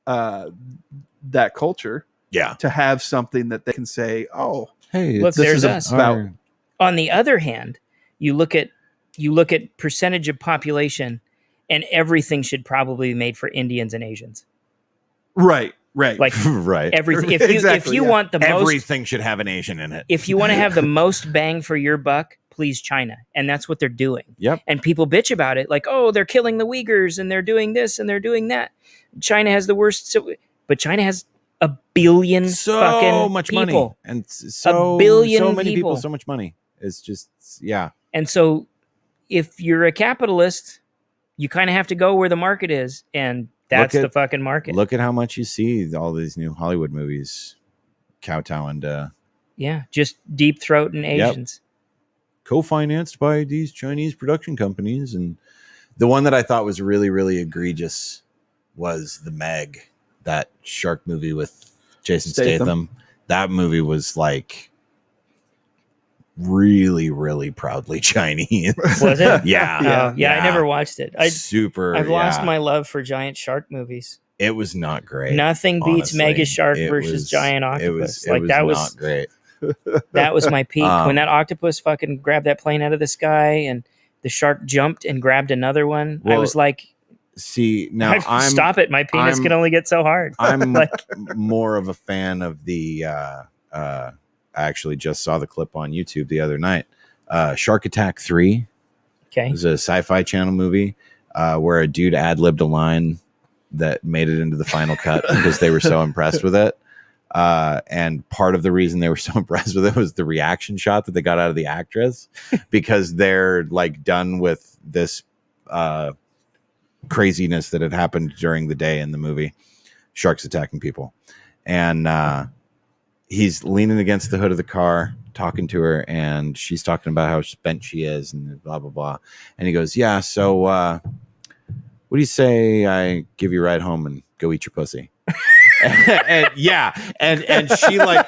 that culture Yeah. to have something that they can say, "Oh, Hey, Look, this there's is us. about." On the other hand, you look at percentage of population, and everything should probably be made for Indians and Asians. Right. Like right. everything. If Exactly, you yeah. want the most, Everything should have an Asian in it. if you want to have the most bang for your buck, please China, and that's what they're doing. Yep. And people bitch about it, like, oh, they're killing the Uyghurs and they're doing this and they're doing that. China has the worst, but China has a billion So fucking much people. money and so billion so many people. people, so much money. It's just And so, if you're a capitalist, you kind of have to go where the market is, and that's the fucking market. Look at how much you see all these new Hollywood movies kowtowing to. Yeah, just deep throat and Asians. Co-financed by these Chinese production companies. And the one that I thought was really, really egregious was The Meg, that shark movie with Jason Statham. That movie was like really, really proudly Chinese. Was it? Yeah. Yeah. I never watched it. I've lost yeah. my love for giant shark movies. It was not great. Nothing beats honestly. mega shark It versus was- giant octopus. It was that not great. That was my peak when Um, that octopus fucking grabbed that plane out of the sky and the shark jumped and grabbed another one. I Well, was like, See, now stop it! My penis I'm- can only get so hard. I'm Like- more of a fan of the. I actually just saw the clip on YouTube the other night. Shark Attack 3 Okay, is a Sci-Fi Channel movie where a dude ad-libbed a line that made it into the final cut because they were so impressed with it. And part of the reason they were so impressed with it was the reaction shot that they got out of the actress, because they're like done with this craziness that had happened during the day in the movie, sharks attacking people. And he's leaning against the hood of the car talking to her, and she's talking about how spent she is and blah, blah, blah. And he goes, yeah, so what do you say I give you a ride home and go eat your pussy? and she like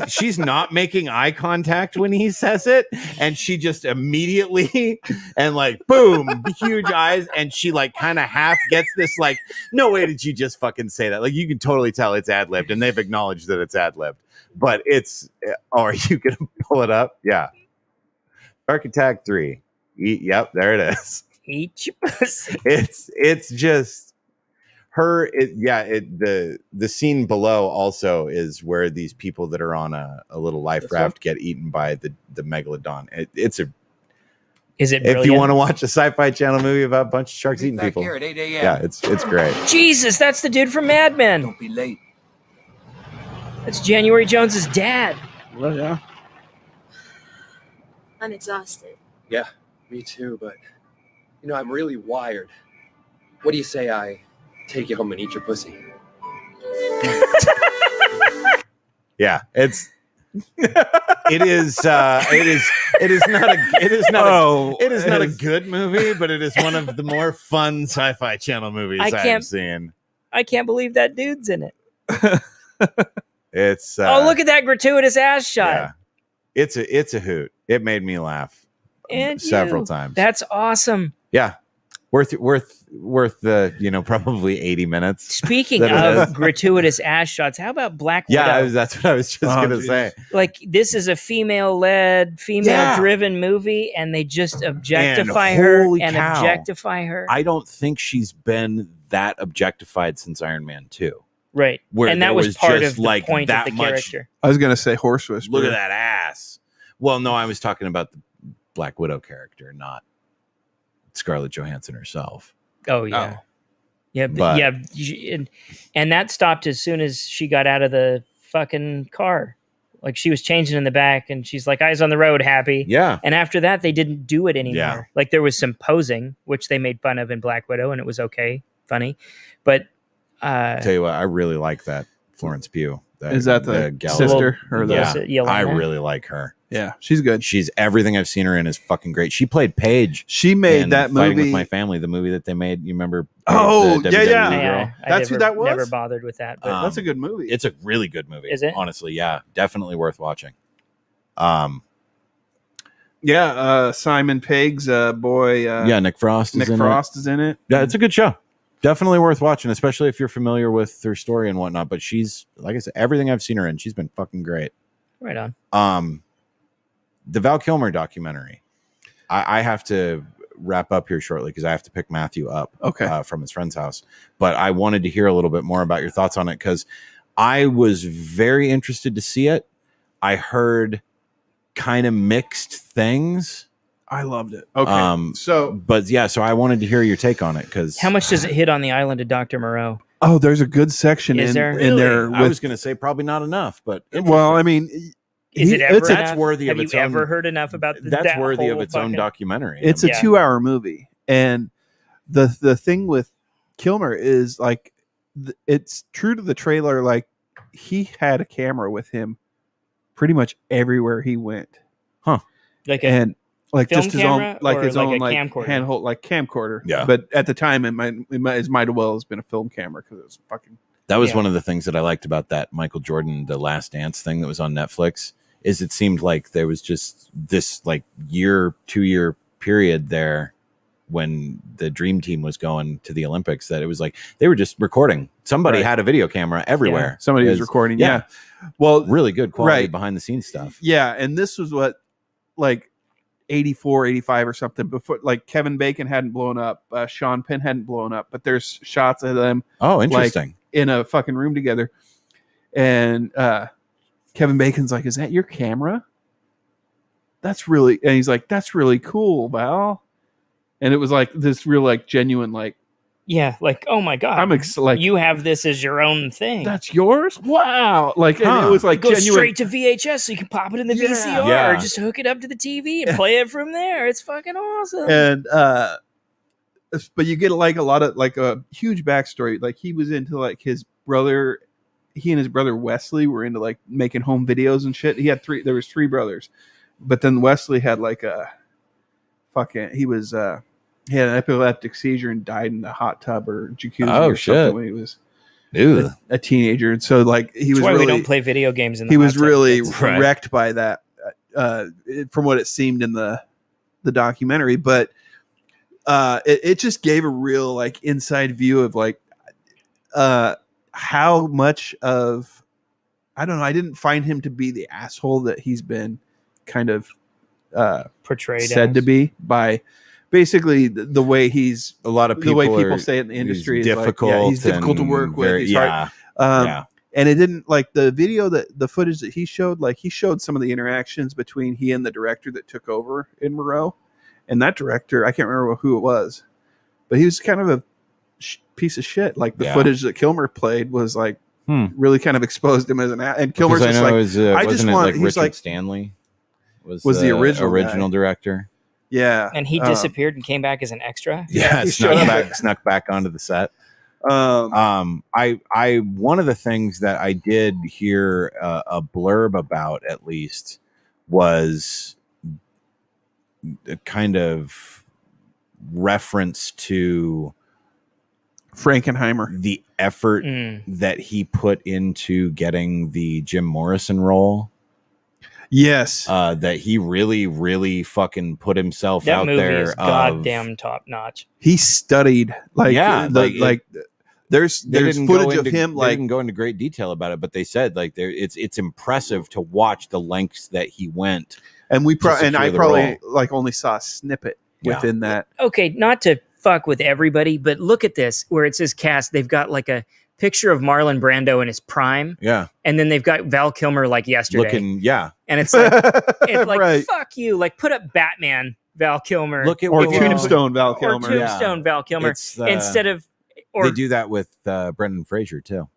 she's not making eye contact when he says it, and she just immediately and like boom, huge eyes, and she like kind of half gets this like, no way did you just fucking say that? Like you can totally tell it's ad-libbed, and they've acknowledged that it's ad-libbed, but it's are you gonna pull it up? Yeah. Shark Attack 3. Yep, there it is. eat your pussy. It's just the scene below also is where these people that are on a little life raft get eaten by the megalodon. Is it if brilliant? you want to watch a Sci-Fi Channel movie about a bunch of sharks eating people, Here at 8 a.m. yeah, it's great. Jesus, that's the dude from Mad Men. Don't be late. That's January Jones's dad. Well, yeah. I'm exhausted. Yeah, me too, but I'm really wired. What do you say I take you home and eat your pussy? Yeah, it is not a good movie, but it is one of the more fun Sci-Fi Channel movies I've seen. I can't believe that dude's in it. It's Oh, look at that gratuitous ass shot. yeah, it's a hoot. It made me laugh And several you. times. That's awesome. Yeah, worth the probably 80 minutes. Speaking That it of is. gratuitous ass shots, how about Black Widow? Yeah, that's what I was just gonna geez. say. Like, this is a female-led, female-driven movie, and they just objectify And her holy and cow. objectify her. I don't think she's been that objectified since Iron Man 2. Right. Where And that there was was part just of the like point of that the much- character. I was gonna say horse whisperer. Look at that ass. Well, no, I was talking about the Black Widow character, not Scarlett Johansson herself. Oh, yeah. Oh. Yeah, But- yeah. And that stopped as soon as she got out of the fucking car. Like, she was changing in the back, and she's like, eyes on the road, happy. Yeah. And after that, they didn't do it anymore. Yeah. Like, there was some posing, which they made fun of in Black Widow, and it was okay, funny. But Tell you what, I really like that Florence Pugh Is that the gal- sister or the? Yeah, Yelena? I really like her. Yeah, she's good. She's everything I've seen her in is fucking great. She played Paige. She made in that Fighting movie. with My Family, the movie that they made. You remember? Oh, the yeah, WWE yeah. girl? That's who that was? Never bothered with that. But That's a good movie. It's a really good movie. Is it? Honestly, yeah, definitely worth watching. Yeah, Simon Pegg's boy. Yeah, Nick Frost. Nick Frost is in it. Yeah, it's a good show. Definitely worth watching, especially if you're familiar with her story and whatnot. But she's, like I said, everything I've seen her in, she's been fucking great. right on. The Val Kilmer documentary. I have to wrap up here shortly because I have to pick Matthew up from his friend's house. But I wanted to hear a little bit more about your thoughts on it because I was very interested to see it. I heard kind of mixed things. I loved it. Okay, so I wanted to hear your take on it because How much does it hit on the island of Dr. Moreau? oh, there's a good section Is in there? in there. I With, was going to say probably not enough, but well, I mean, Is it ever it's enough? that's worthy of Have its you own- ever heard enough about that's that worthy of whole its own fucking- documentary. it's I a mean, 2-hour movie, and the thing with Kilmer is like it's true to the trailer. Like he had a camera with him pretty much everywhere he went, Like and like film just his camera own, like or his like own a like camcorder? handheld like camcorder. Yeah. but at the time it might as well have been a film camera because it was fucking. that was Yeah. one of the things that I liked about that Michael Jordan The Last Dance thing that was on Netflix. Is it seemed like there was just this like 2-year period there when the Dream Team was going to the Olympics that it was like they were just recording. Somebody Right. had a video camera everywhere. Somebody was It recording. yeah. Yeah. Well, really good quality Right. behind the scenes stuff. yeah. And this was what, like 84, 85 or something before, like Kevin Bacon hadn't blown up. Sean Penn hadn't blown up, but there's shots of them Oh, interesting. in a fucking room together. And Kevin Bacon's like, is that your camera? That's really, and he's like, that's really cool, Val. And it was like this real, like genuine, like, Yeah, like, oh my God. like, you have this as your own thing. that's yours? Wow. Like, and Huh. it was like It goes genuine. straight to VHS so you can pop it in the Yeah. VCR Yeah. or just hook it up to the TV and play it from there. It's fucking awesome. And but you get like a lot of like a huge backstory. Like he was into like his brother, he and his brother Wesley were into like making home videos and shit. He had there was 3 brothers, but then Wesley had like a fucking he had an epileptic seizure and died in a hot tub or jacuzzi Oh, or shit. something when he was Ew. a teenager. And so like he That's was why really we don't play video games in the he was hot tub. really It's- Right. wrecked by that from what it seemed in the documentary. But it just gave a real like inside view of like how much of, I don't know, I didn't find him to be the asshole that he's been kind of portrayed said as. to be by basically the way he's A lot of people the way people are- say it in the industry he's is like, difficult. yeah, he's difficult to and work with. very- He's hard. yeah. Yeah. And it didn't like the video the footage that he showed, like he showed some of the interactions between he and the director that took over in Moreau. And that director, I can't remember who it was, but he was kind of a piece of shit. Like the Yeah. footage that Kilmer played was like really kind of exposed him as an and Kilmer's Because I just know like, it was, I just wasn't it want- like he's Richard like- Stanley was the original guy. director. yeah. And he disappeared and came back as an extra. Yeah, he showed snuck back onto the set. I one of the things that I did hear a blurb about at least was a kind of reference to Frankenheimer. the effort Mm. that he put into getting the Jim Morrison role. Yes. That he really, really fucking put himself That out movie there. is goddamn top notch. He studied like Yeah, like, there's footage of him they like didn't go into great detail about it, but they said like it's impressive to watch the lengths that he went. and to secure I the probably role. like only saw a snippet Yeah. within that. Okay, not to fuck with everybody, but look at this where it says cast. They've got like a picture of Marlon Brando in his prime, Yeah, and then they've got Val Kilmer like yesterday. And it's like, it's like right. fuck you. Like put up Batman Val Kilmer. look at Or what- Tombstone Val or Kilmer. Tombstone Val Kilmer It's, instead of or they do that with Brendan Fraser too.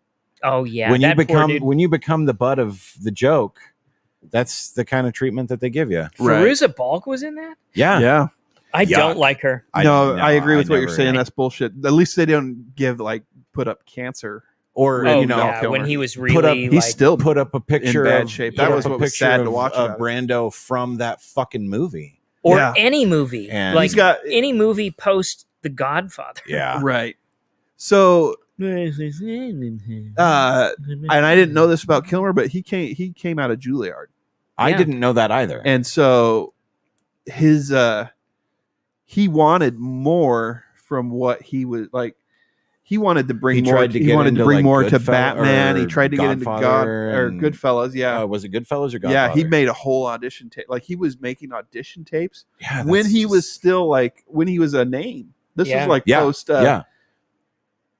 oh yeah. when you that poor dude. when you become the butt of the joke, that's the kind of treatment that they give you. Right. Fairuza Balk was in that. Yeah, Yeah. I Yuck. don't like her. I agree with what you're never- saying. That's bullshit. At least they don't give like put up cancer Or Oh, you know, yeah, when Kilmer. he was Put really up- He's like, still put up a picture in bad of shape. put That up was a what was picture sad to of- watch of about it. Brando from that fucking movie. or Yeah. any movie, And- like He's got any movie post The Godfather. Yeah. right. So and I didn't know this about Kilmer, but he came out of Juilliard, I Yeah. didn't know that either. and so his he wanted more from what he was like. He wanted to bring He more. tried to He get wanted to into, bring like, more to Goodfella- Batman. He or tried to get into Godfather and- Goodfellas. Yeah, Was it Goodfellas or Godfather? yeah. He made a whole audition tape. Like he was making audition tapes Yeah, when that's he was just- still like when he was a name. This Yeah. was like Yeah.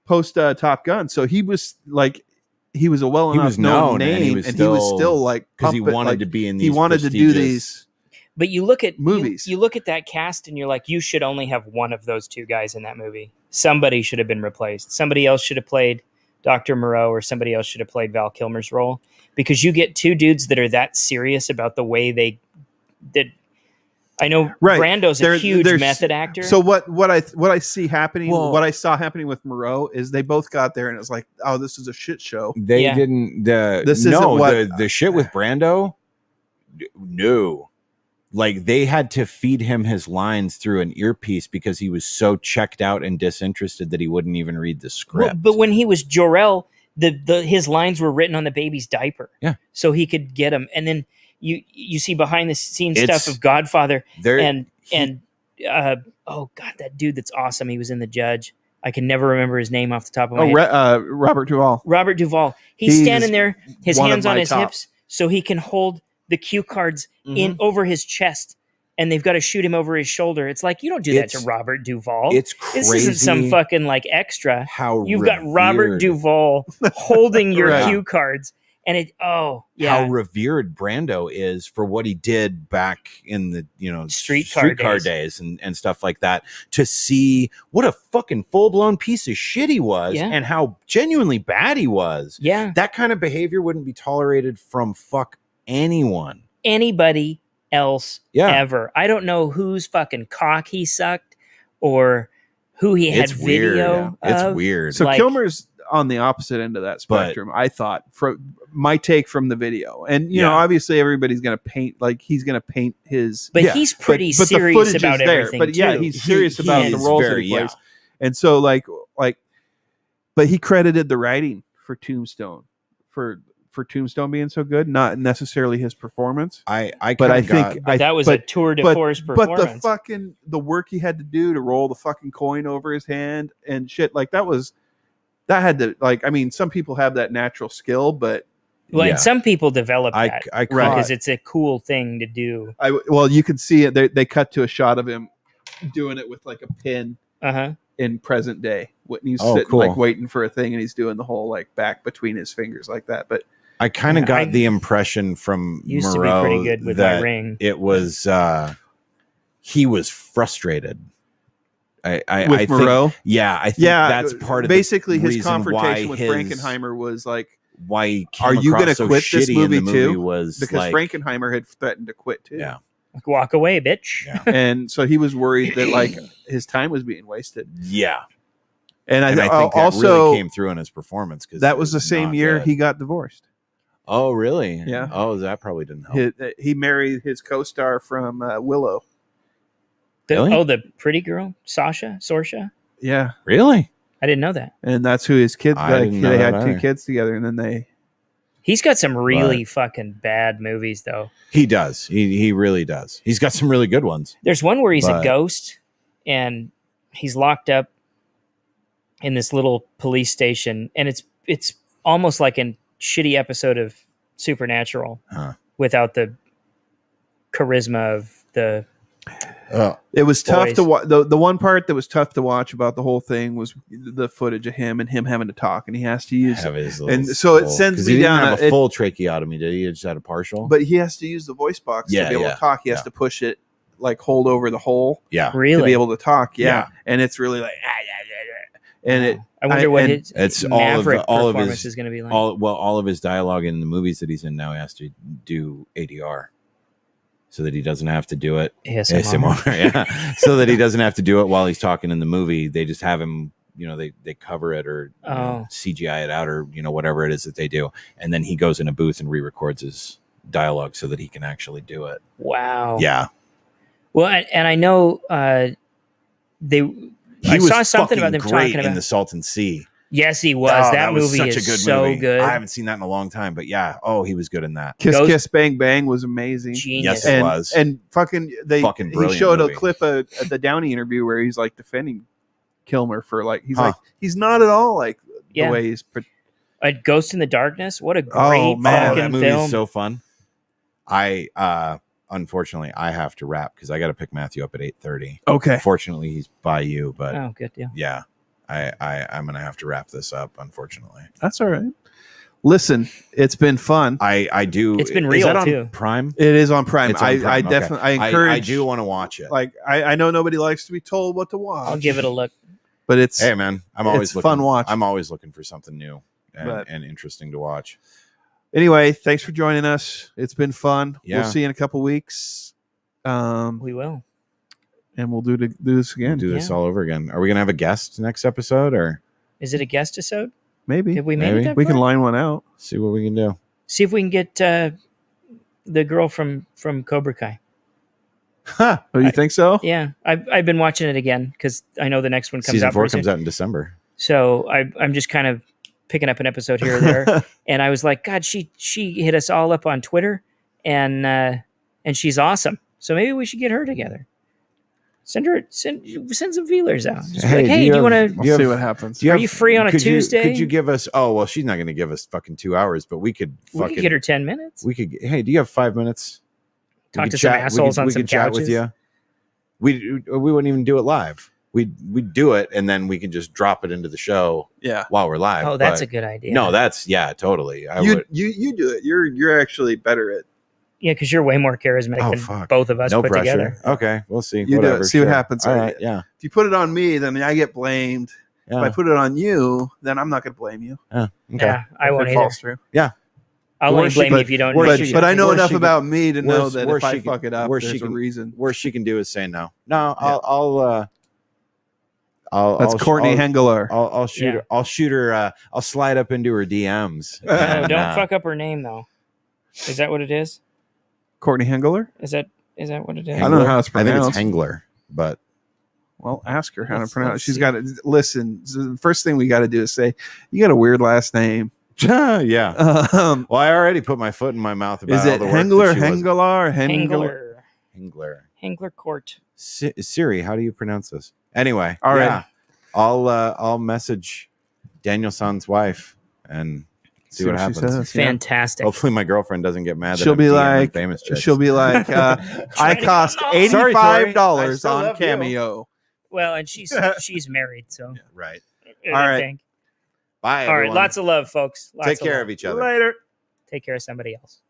post Top Gun. So he was like he was a well He enough was known known, and he name, was and he was still- still like because he pumping, wanted like, to be in these. he wanted to do these. But you look at Movies. You look at that cast, and you're like, you should only have one of those two guys in that movie. Somebody should have been replaced. Somebody else should have played Dr. Moreau, or somebody else should have played Val Kilmer's role, because you get two dudes that are that serious about the way they did. I know Right. Brando's a They're- huge they're- method actor. So what I see happening, Well- what I saw happening with Moreau is they both got there and it was like, oh, this is a shit show. They Yeah. didn't. This no, isn't what- the shit with Brando. No, like they had to feed him his lines through an earpiece because he was so checked out and disinterested that he wouldn't even read the Well, script. but when he was Jor-El, his lines were written on the baby's diaper. Yeah. So he could get them. And then you see behind the scenes It's- stuff of Godfather there, and oh god, that dude that's awesome. He was in The Judge. I can never remember his name off the top of my head. Robert Duvall. Robert Duvall. He's He's standing there, his one of hands on my his top. hips, so he can hold the cue cards Mm-hmm. in over his chest, and they've got to shoot him over his shoulder. It's like, you don't do that to It's- Robert Duvall. it's crazy. This isn't some fucking like extra. how You've got Robert revered- Duvall holding your Right. cue cards, and How revered Brando is for what he did back in the streetcar days and stuff like that. To see what a fucking full blown piece of shit he was, Yeah. and how genuinely bad he was. yeah. That kind of behavior wouldn't be tolerated from anyone. Anybody else Yeah. ever. I don't know whose fucking cock he sucked or who he had It's weird. video It's of. weird. So Like- Kilmer's on the opposite end of that spectrum. I thought, from my take from the video, and you know, Yeah. obviously everybody's going to paint like he's going to paint his. But Yeah, he's pretty but the serious footage about is there. everything. But yeah, too. he's serious He about the is roles that very- he plays, yeah. and so like, but he credited the writing for Tombstone for Tombstone being so good, not necessarily his performance. I But I kinda think But that was a tour de force But the performance. the work he had to do to roll the fucking coin over his hand and shit, like that had to, like, I mean, some people have that natural skill, but Well, Yeah. and some people develop that I Right. caught- because it's a cool thing to do. you can see it. They cut to a shot of him doing it with like a pin Uh-huh. in present day when he's Oh, sitting cool. like waiting for a thing, and he's doing the whole like back between his fingers like that. But I kind of Yeah, got I the impression from Used Moreau to be pretty good with that my ring. it was he was frustrated. I with think, Moreau, yeah, I think yeah, that's part of basically the his reason confrontation with why Frankenheimer was like, why he came Are you across gonna so quit this shitty movie in the movie too? was because like, Frankenheimer had threatened to quit too. Yeah. Like, walk away, bitch. Yeah. And so he was worried that like his time was being wasted. yeah, And I and I think that also really came through in his performance because that was the same year he got divorced. Oh, really? Yeah. Oh, that probably didn't help. He married his co-star from Willow. Really? The pretty girl, Sorsha. Yeah, Really? I didn't know that. and that's who his kids. I Like, didn't know they that had two either. kids together, and then they. He's got some really fucking bad movies, though. He does. He really does. He's got some really good ones. There's one where he's But- a ghost and he's locked up in this little police station, and it's almost like a shitty episode of Supernatural Huh. without the charisma of the. It was tough Boys. to watch. The one part that was tough to watch about the whole thing was the footage of him having to talk, and he has to use. Have his and little so it skull. sends 'Cause me he didn't down have a- a full tracheotomy, did he? He just had a partial. But he has to use the voice box Yeah, to be able yeah, to talk. He has yeah. to push it, like hold over the hole yeah, to Really? be able to talk. Yeah, Yeah. and it's really like, and it. I wonder what and his it's all of Maverick all of performance his is going to be like. all of his dialogue in the movies that he's in now he has to do ADR, so that he doesn't have to do it ASMR. ASMR, yeah, so that he doesn't have to do it while he's talking in the movie. They just have him they cover it or Oh. CGI it out or whatever it is that they do, and then he goes in a booth and re-records his dialogue so that he can actually do it. Wow. Yeah, Well, and I know I saw something about them great talking about in the Salton Sea. Yes, he was. Oh, that was movie such is a good so movie. good. I haven't seen that in a long time, but yeah, he was good in that. Kiss Ghost- Kiss Bang Bang was amazing. Genius. Yes, it And was. and fucking Fucking he brilliant showed movie. a clip at the Downey interview where he's like defending Kilmer for he's Huh. like he's not at all like Yeah. the way he's Ghost in the Darkness. What a great Oh, man. fucking that movie film. is so fun. I unfortunately I have to wrap because I got to pick Matthew up at 8:30. okay. Fortunately, he's by you, but Oh, good deal. yeah, I'm gonna have to wrap this up. Unfortunately, That's all right. Listen, it's been fun. I do. It's been is real, that on too. Prime. It is on Prime. It's on I Prime, okay. definitely I encourage. I do want to watch it. I know nobody likes to be told what to watch. I'll give it a look. But it's Hey man, I'm always it's looking, fun watch. I'm always looking for something new But- and interesting to watch. Anyway, thanks for joining us. It's been fun. Yeah. We'll see you in a couple weeks. We will. And we'll do this again. Do this Yeah. all over again. Are we gonna have a guest next episode or Is it a guest episode? Maybe. Have we made Maybe. it that We can far? line one out. see what we can do? See if we can get the girl from Cobra Kai. Oh, you think so? Yeah, I've been watching it again because I know the next one comes Season out. 4 pretty soon. comes out in December. So I'm just kind of picking up an episode here or there, and I was like, God, she hit us all up on Twitter, and she's awesome. So maybe we should get her together. Send some feelers out. Just be Hey, like, do hey, you do you have- want to? We'll Do you see have- what happens. Do Are you free on a could Tuesday? could you give us? Oh well, she's not going to give us fucking 2 hours, but we could We fucking could get her 10 minutes. We could. Hey, do you have 5 minutes? We Talk could to some assholes on we some could chat with couches. you. We wouldn't even do it live. We'd do it and then we can just drop it into the show Yeah. while we're live. Oh, that's a but- good idea. No, that's totally. You do it. You're actually better at Yeah, because you're way more charismatic Oh, than fuck. both of us no put pressure. together. Okay, we'll see. You do Whatever. it. See what sure. happens. All right. Yeah. if you put it on me, then I get blamed. Yeah. If I put it on you, then I'm not going to blame you. Okay. Yeah, I If won't it either. falls through. I'll Where only she- blame you but if you don't. where make she- shit. But I know where enough she about me to know where- that where if I she fuck it up, where there's she a can- reason. Worst she can do is say no. No, Yeah. That's Courtney Hengler. I'll shoot Yeah. her. I'll shoot her. I'll slide up into her DMs. Oh, and, don't fuck up her name though. Is that what it is? Courtney Hengler? Is that what it is? I don't know how it's I think pronounced. it's Hengler, but Well, ask her how to Let's pronounce it. She's see. got to listen. The first thing we got to do is say, you got a weird last name. yeah. Well, I already put my foot in my mouth about Is all it the work that Hengler, she was- Hengler, Hengler. Hengler. Hengler Court. Siri, how do you pronounce this? Anyway, All right. yeah, I'll message Daniel San's wife and see what she happens. says. Yeah. Fantastic. Hopefully, my girlfriend doesn't get mad. She'll that be I'm DMing like, famous chicks. she'll be like, I cost Sorry, Tori. $85 I still on love you. Cameo. Well, and she's married, so right. I right. think. Bye. All right, everyone. lots of love, folks. Lots Take care love. of each other. Later. Take care of somebody else.